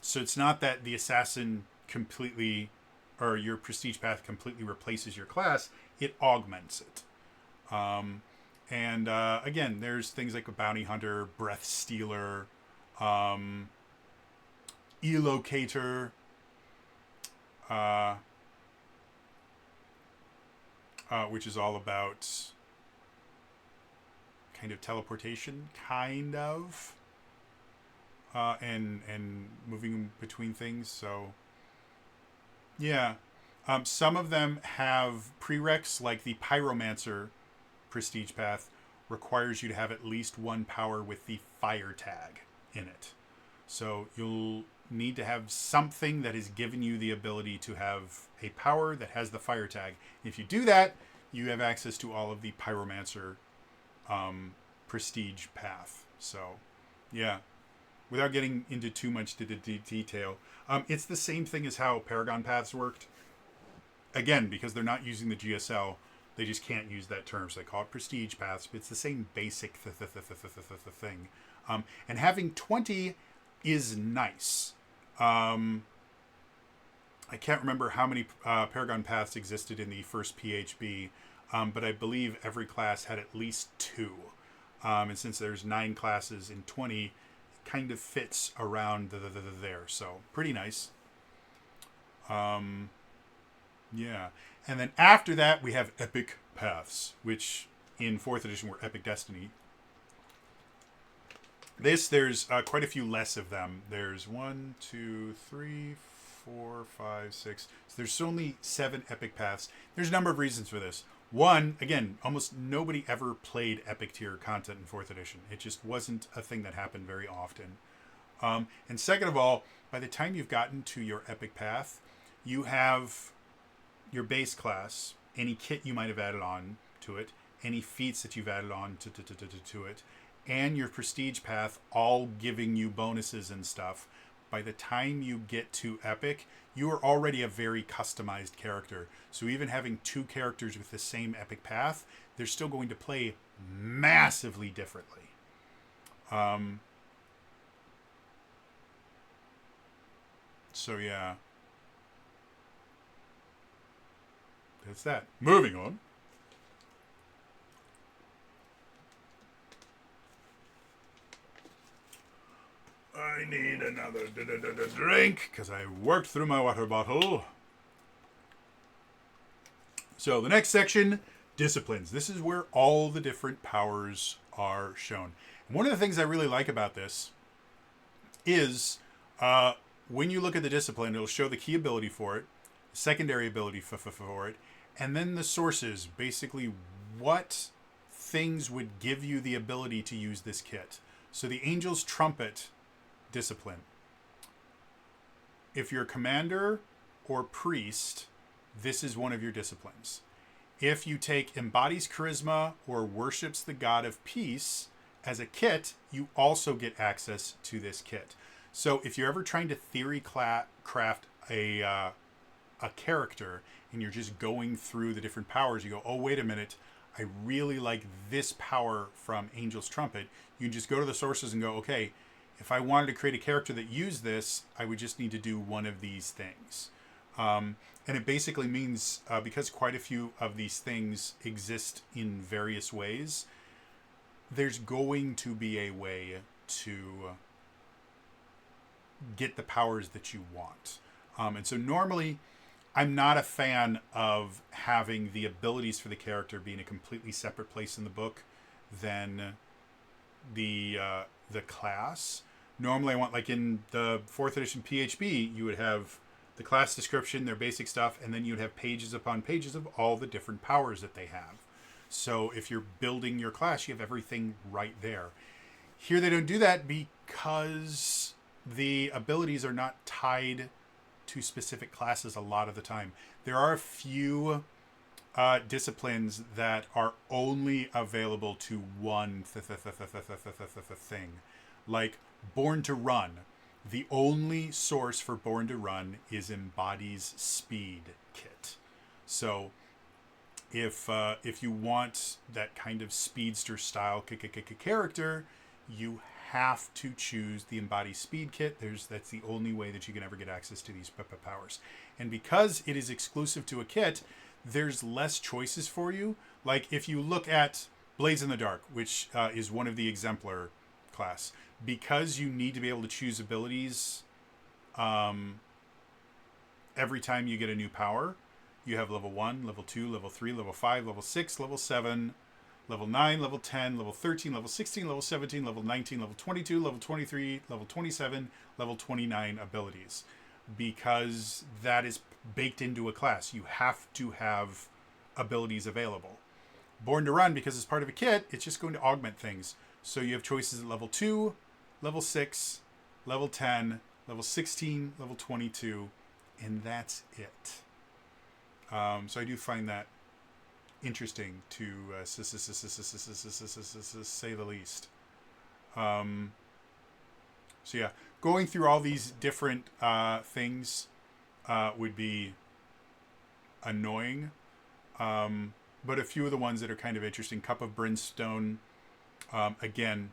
So it's not that the assassin completely, or your prestige path completely replaces your class, it augments it. Again, there's things like a bounty hunter, breath stealer, Elocator, uh, which is all about kind of teleportation, kind of, and moving between things. So yeah, some of them have prereqs, like the Pyromancer prestige path requires you to have at least one power with the fire tag in it. So you'll need to have something that has given you the ability to have a power that has the fire tag. If you do that, you have access to all of the Pyromancer prestige path. So, yeah. Without getting into too much detail, it's the same thing as how Paragon paths worked. Again, because they're not using the GSL, they just can't use that term. So they call it prestige paths, but it's the same basic thing. And having 20 is nice. I can't remember how many Paragon paths existed in the first PHB, but I believe every class had at least 2. And since there's 9 classes in 20, it kind of fits around there. So pretty nice. Yeah. And then after that, we have Epic Paths, which in 4th edition were Epic Destiny. There's quite a few less of them. There's 1, 2, 3, 4, 5, 6. So there's only 7 Epic Paths. There's a number of reasons for this. One, again, almost nobody ever played Epic tier content in 4th edition. It just wasn't a thing that happened very often. And second of all, by the time you've gotten to your Epic Path, you have your base class, any kit you might have added on to it, any feats that you've added on to it, and your prestige path all giving you bonuses and stuff. By the time you get to Epic, you are already a very customized character. So even having 2 characters with the same Epic path, they're still going to play massively differently. So yeah. That's that. Moving on. I need another drink because I worked through my water bottle. So the next section, disciplines. This is where all the different powers are shown. And one of the things I really like about this is when you look at the discipline, it'll show the key ability for it, secondary ability for it, and then the sources, basically what things would give you the ability to use this kit. So the Angel's Trumpet discipline. If you're commander or priest, this is one of your disciplines. If you take embodies charisma or worships the god of peace as a kit, you also get access to this kit. So if you're ever trying to theory craft a character and you're just going through the different powers, you go, oh, wait a minute, I really like this power from Angel's Trumpet. You can just go to the sources and go, okay, if I wanted to create a character that used this, I would just need to do one of these things. And it basically means, because quite a few of these things exist in various ways, there's going to be a way to get the powers that you want. And so normally, I'm not a fan of having the abilities for the character be in a completely separate place in the book than the class. Normally I want, like in the 4th edition PHB, you would have the class description, their basic stuff, and then you'd have pages upon pages of all the different powers that they have. So if you're building your class, you have everything right there. Here they don't do that because the abilities are not tied to specific classes a lot of the time. There are a few disciplines that are only available to one thing. Like Born to Run. The only source for Born to Run is Embodies Speed kit. So if you want that kind of speedster style character, you have to choose the Embody Speed kit. That's the only way that you can ever get access to these powers. And because it is exclusive to a kit, there's less choices for you. Like if you look at Blades in the Dark, which is one of the exemplar class. Because you need to be able to choose abilities every time you get a new power. You have level 1, level 2, level 3, level 5, level 6, level 7, level 9, level 10, level 13, level 16, level 17, level 19, level 22, level 23, level 27, level 29 abilities. Because that is baked into a class. You have to have abilities available. Born to Run, because it's part of a kit, it's just going to augment things. So you have choices at level 2, level 6, level 10, level 16, level 22, and that's it. So I do find that interesting to say the least. So yeah, going through all these different things would be annoying. But a few of the ones that are kind of interesting. Cup of Brimstone. Again,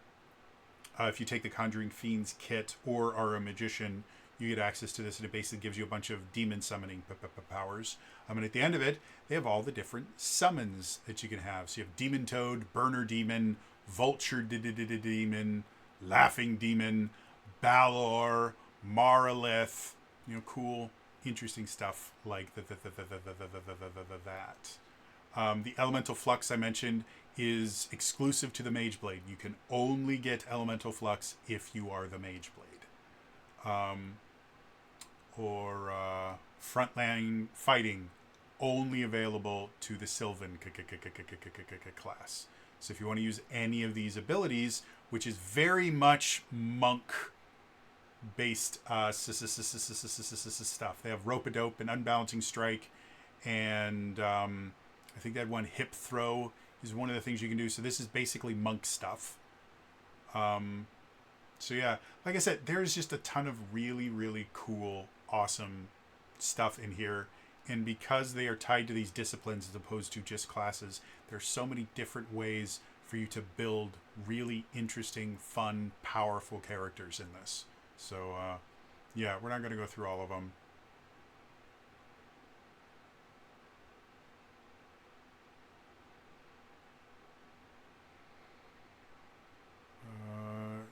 if you take the Conjuring Fiends kit or are a magician, you get access to this, and it basically gives you a bunch of demon summoning powers. And at the end of it, they have all the different summons that you can have. So you have Demon Toad, Burner Demon, Vulture Demon, Laughing Demon, Balor, Maralith. Cool, interesting stuff like that. The Elemental Flux I mentioned is exclusive to the Mage Blade. You can only get Elemental Flux if you are the Mage Blade. Or Frontline Fighting, only available to the Sylvan class. So if you want to use any of these abilities, which is very much monk-based stuff. They have Rope-a-Dope and Unbalancing Strike, and I think that one Hip Throw is one of the things you can do. So this is basically monk stuff. So yeah, like I said, there's just a ton of really, really cool, awesome stuff in here. And because they are tied to these disciplines as opposed to just classes, there's so many different ways for you to build really interesting, fun, powerful characters in this. So yeah, we're not going to go through all of them.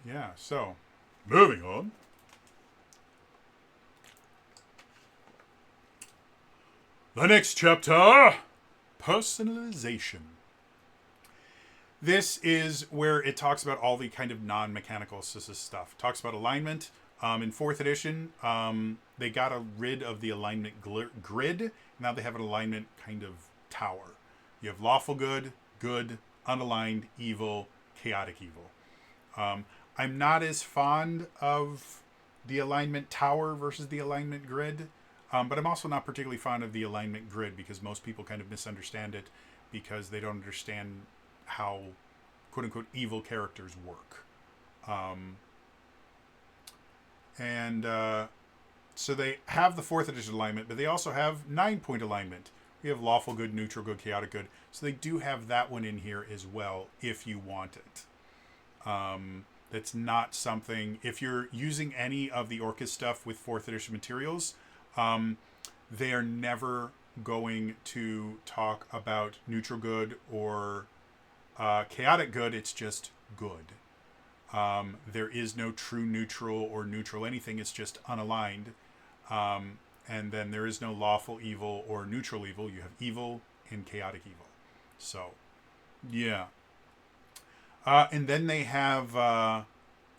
Yeah, so moving on. The next chapter, Personalization. This is where it talks about all the kind of non-mechanical stuff. Talks about alignment. In 4th edition, they got rid of the alignment grid. Now they have an alignment kind of tower. You have lawful good, good, unaligned, evil, chaotic evil. I'm not as fond of the alignment tower versus the alignment grid, but I'm also not particularly fond of the alignment grid because most people kind of misunderstand it because they don't understand how quote-unquote evil characters work. So they have the 4th edition alignment, but they also have 9-point alignment. We have lawful good, neutral good, chaotic good. So they do have that one in here as well if you want it. That's not something, if you're using any of the Orcus stuff with 4th edition materials, they are never going to talk about neutral good or chaotic good. It's just good. There is no true neutral or neutral anything. It's just unaligned. And then there is no lawful evil or neutral evil. You have evil and chaotic evil. So, yeah. And then they have a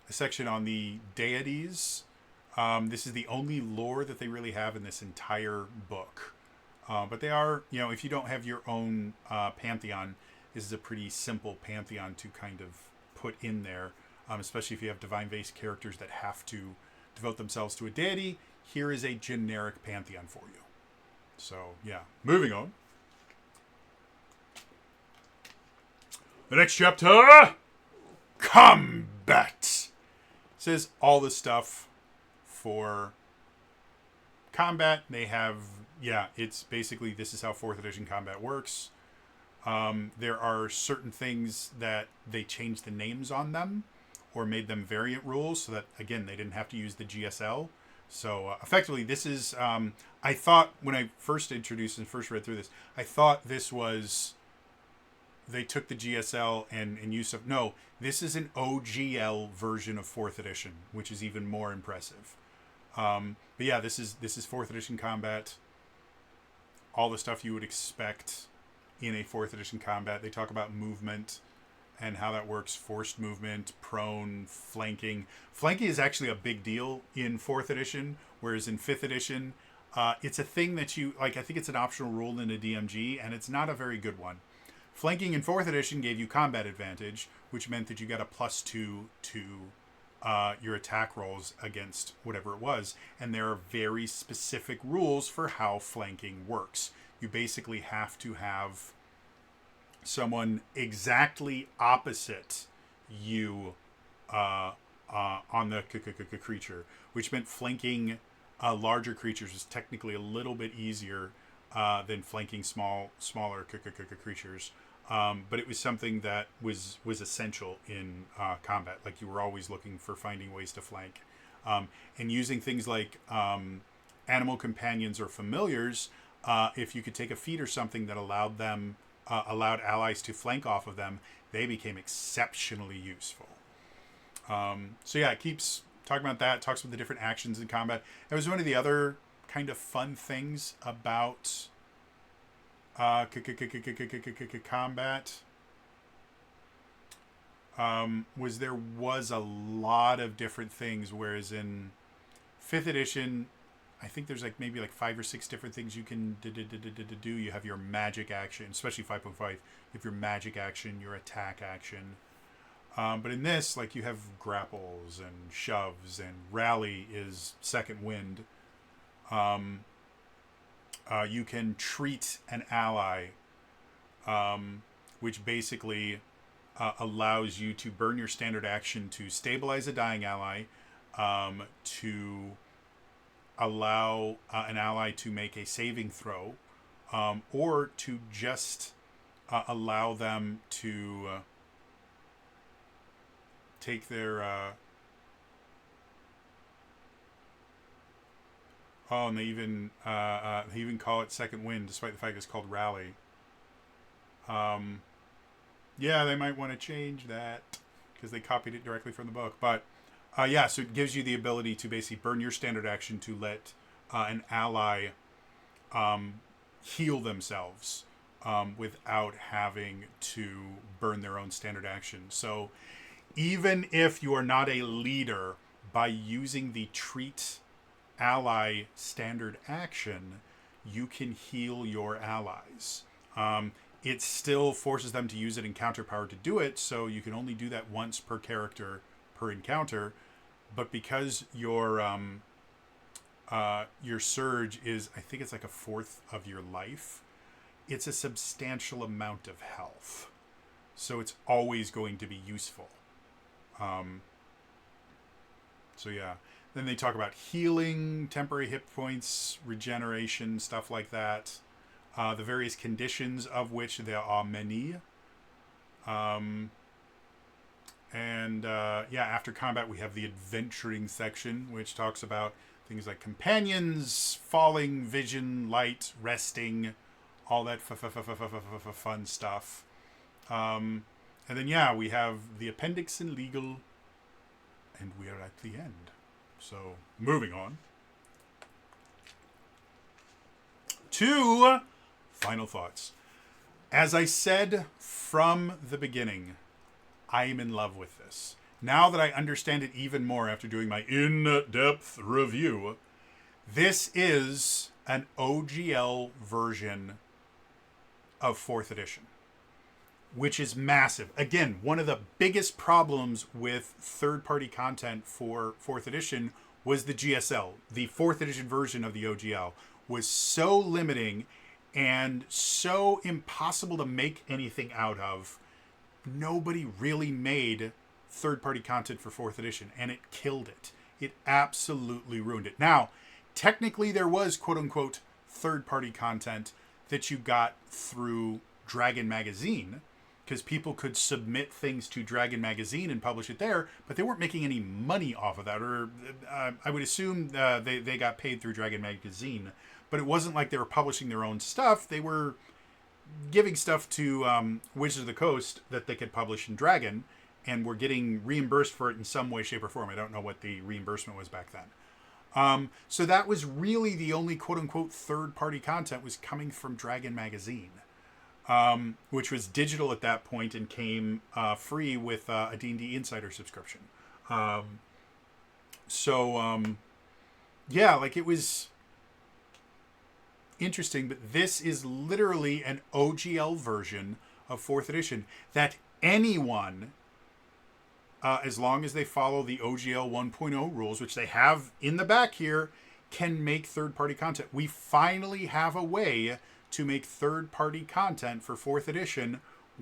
section on the deities. This is the only lore that they really have in this entire book. But they are, if you don't have your own pantheon, this is a pretty simple pantheon to kind of put in there, especially if you have divine-based characters that have to devote themselves to a deity. Here is a generic pantheon for you. So, yeah. Moving on. The next chapter, Combat. It says all the stuff for combat. They have, it's basically, this is how 4th edition combat works. There are certain things that they changed the names on them or made them variant rules so that, again, they didn't have to use the GSL. So effectively, this is, I thought when I first introduced and first read through this, I thought this was they took the GSL and used stuff. No, this is an OGL version of 4th edition, which is even more impressive. But yeah, this is 4th edition combat. All the stuff you would expect in a 4th edition combat. They talk about movement and how that works. Forced movement, prone, flanking. Flanking is actually a big deal in 4th edition, whereas in 5th edition, it's a thing that you, like, I think it's an optional rule in a DMG, and it's not a very good one. Flanking in 4th edition gave you combat advantage, which meant that you got a +2 to your attack rolls against whatever it was. And there are very specific rules for how flanking works. You basically have to have someone exactly opposite you on the creature, which meant flanking larger creatures is technically a little bit easier than flanking smaller creatures. But it was something that was essential in combat. Like, you were always looking for finding ways to flank. And using things like animal companions or familiars, if you could take a feat or something that allowed allies to flank off of them, they became exceptionally useful. So yeah, it keeps talking about that, talks about the different actions in combat. It was one of the other kind of fun things about combat was there was a lot of different things, whereas in 5th edition, I think there's like maybe like 5 or 6 different things you can do. You have your magic action, especially 5.5. You have your magic action, your attack action. But in this, like, you have grapples and shoves, and rally is second wind. You can treat an ally, which basically allows you to burn your standard action to stabilize a dying ally, to allow an ally to make a saving throw, or to just allow them to take their and they even call it second wind, despite the fact it's called rally. Yeah, they might want to change that because they copied it directly from the book. But yeah, so it gives you the ability to basically burn your standard action to let an ally heal themselves without having to burn their own standard action. So even if you are not a leader, by using the treat ally standard action, you can heal your allies. It still forces them to use it in counter power to do it, so you can only do that once per character per encounter. But because your surge is, I think it's like 1/4 of your life, it's a substantial amount of health, so it's always going to be useful. So yeah. Then they talk about healing, temporary hit points, regeneration, stuff like that. The various conditions of which there are many. And after combat we have the adventuring section, which talks about things like companions, falling, vision, light, resting, all that fun stuff. And then we have the appendix and legal, and we are at the end. So, moving on to final thoughts. As I said from the beginning, I am in love with this. Now that I understand it even more after doing my in-depth review, this is an OGL version of 4th edition, which is massive. Again, one of the biggest problems with third-party content for 4th edition was the GSL. The 4th edition version of the OGL was so limiting and so impossible to make anything out of. Nobody really made third-party content for 4th edition, and it killed it. It absolutely ruined it. Now, technically there was quote-unquote third-party content that you got through Dragon Magazine, because people could submit things to Dragon Magazine and publish it there, but they weren't making any money off of that. Or I would assume they got paid through Dragon Magazine, but it wasn't like they were publishing their own stuff. They were giving stuff to Wizards of the Coast that they could publish in Dragon, and were getting reimbursed for it in some way, shape, or form. I don't know what the reimbursement was back then. So that was really the only quote-unquote third-party content was coming from Dragon Magazine, which was digital at that point and came free with a D&D Insider subscription. Yeah, like it was interesting, but this is literally an OGL version of 4th edition that anyone, as long as they follow the OGL 1.0 rules, which they have in the back here, can make third-party content. We finally have a way to make third-party content for 4th edition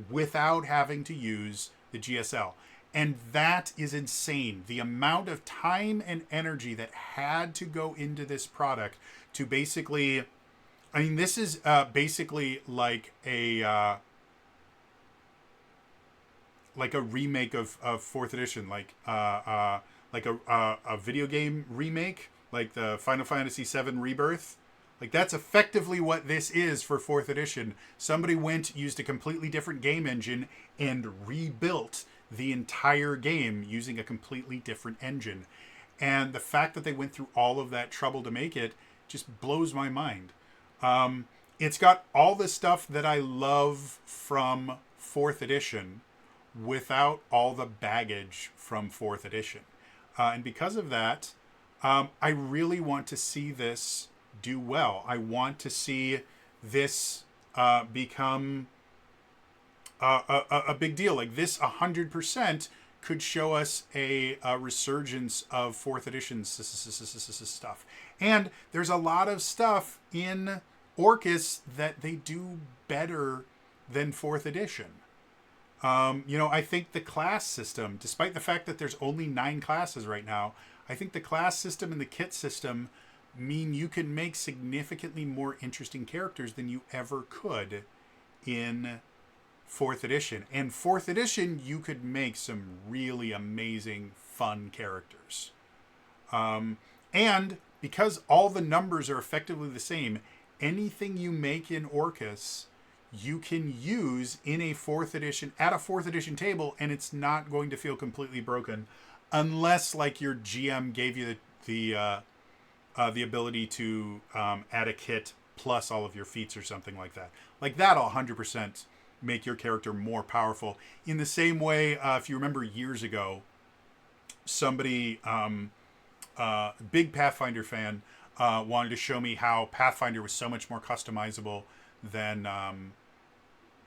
without having to use the GSL. And that is insane. The amount of time and energy that had to go into this product to basically... I mean, this is basically like a remake of 4th edition, like a video game remake, like the Final Fantasy VII Rebirth. Like that's effectively what this is for 4th edition. Somebody used a completely different game engine and rebuilt the entire game using a completely different engine. And the fact that they went through all of that trouble to make it just blows my mind. It's got all the stuff that I love from 4th edition without all the baggage from 4th edition. And because of that, I really want to see this do well. I want to see this become a big deal. Like this 100% could show us a resurgence of 4th edition stuff. And there's a lot of stuff in Orcus that they do better than 4th edition. I think the class system, despite the fact that there's only 9 classes right now, I think the class system and the kit system mean you can make significantly more interesting characters than you ever could in 4th edition. And 4th edition, you could make some really amazing, fun characters. And because all the numbers are effectively the same, anything you make in Orcus, you can use in a 4th edition, at a 4th edition table, and it's not going to feel completely broken, unless like your GM gave you the ability to add a kit plus all of your feats or something like that. Like that'll 100% make your character more powerful. In the same way, if you remember years ago, somebody, big Pathfinder fan, wanted to show me how Pathfinder was so much more customizable than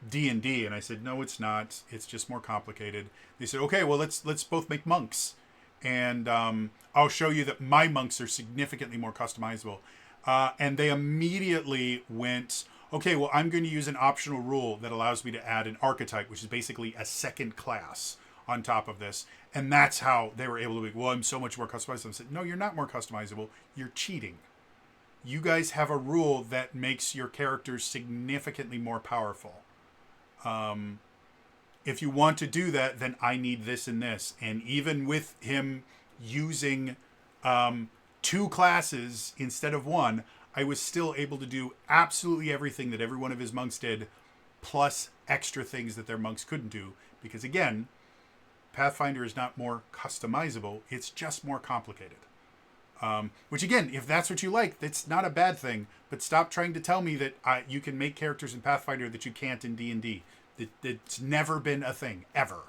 D&D, and I said, no, it's not. It's just more complicated. They said, okay, well, let's both make monks, and I'll show you that my monks are significantly more customizable. And they immediately went, okay, well, I'm going to use an optional rule that allows me to add an archetype, which is basically a second class on top of this. And that's how they were able to be, well, I'm so much more customizable. I said, no, you're not more customizable. You're cheating. You guys have a rule that makes your characters significantly more powerful. If you want to do that, then I need this and this. And even with him using 2 classes instead of 1, I was still able to do absolutely everything that every one of his monks did, plus extra things that their monks couldn't do. Because again, Pathfinder is not more customizable, it's just more complicated. Which again, if that's what you like, that's not a bad thing. But stop trying to tell me that you can make characters in Pathfinder that you can't in D&D. It's never been a thing, ever.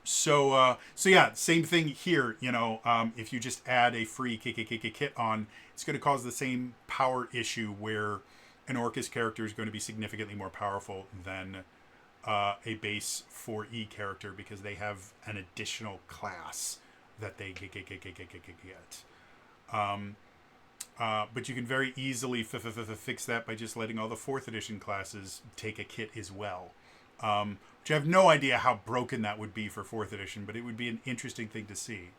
So yeah, same thing here. If you just add a free KKKK kit on, it's going to cause the same power issue where an Orcus character is going to be significantly more powerful than a base 4E character because they have an additional class that they get. But you can very easily fix that by just letting all the 4th edition classes take a kit as well. Which I have no idea how broken that would be for 4th edition, but it would be an interesting thing to see.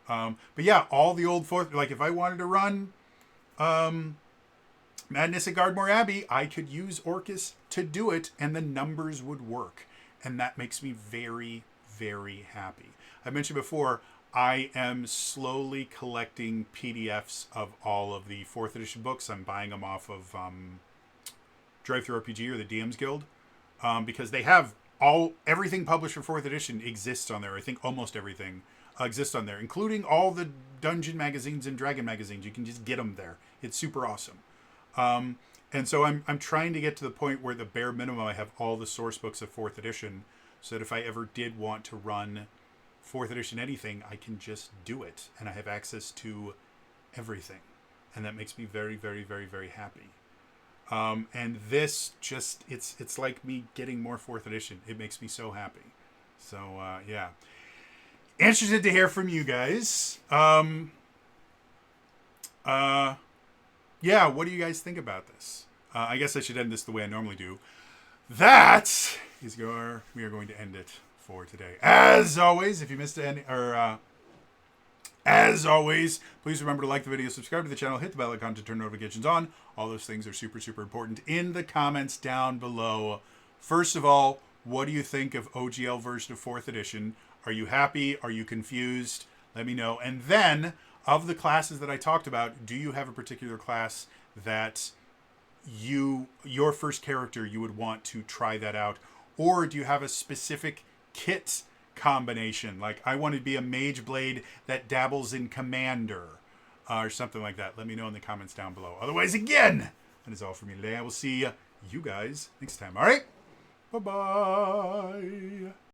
But yeah, all the old 4th, like if I wanted to run Madness at Gardmore Abbey, I could use Orcus to do it, and the numbers would work. And that makes me very, very happy. I mentioned before, I am slowly collecting PDFs of all of the 4th edition books. I'm buying them off of Drive-Thru RPG or the DM's Guild, because they have everything published for 4th edition exists on there. I think almost everything exists on there, including all the dungeon magazines and dragon magazines. You can just get them there. It's super awesome. And so I'm trying to get to the point where the bare minimum I have all the source books of 4th edition, so that if I ever did want to run 4th edition anything, I can just do it, and I have access to everything, and that makes me very, very, very, very happy. And this just, it's like me getting more 4th edition. It makes me so happy. So, yeah. Interested to hear from you guys. Yeah, what do you guys think about this? I guess I should end this the way I normally do. That is we are going to end it for today. As always, if you missed any, as always, please remember to like the video, subscribe to the channel, hit the bell icon to turn notifications on. All those things are super, super important. In the comments down below, first of all, what do you think of OGL version of 4th edition? Are you happy? Are you confused? Let me know. And then, of the classes that I talked about, do you have a particular class that your first character, you would want to try that out? Or do you have a specific kit combination? Like, I want to be a mage blade that dabbles in commander, or something like that. Let me know in the comments down below. Otherwise, again, that is all for me today. I will see you guys next time. All right? Bye-bye.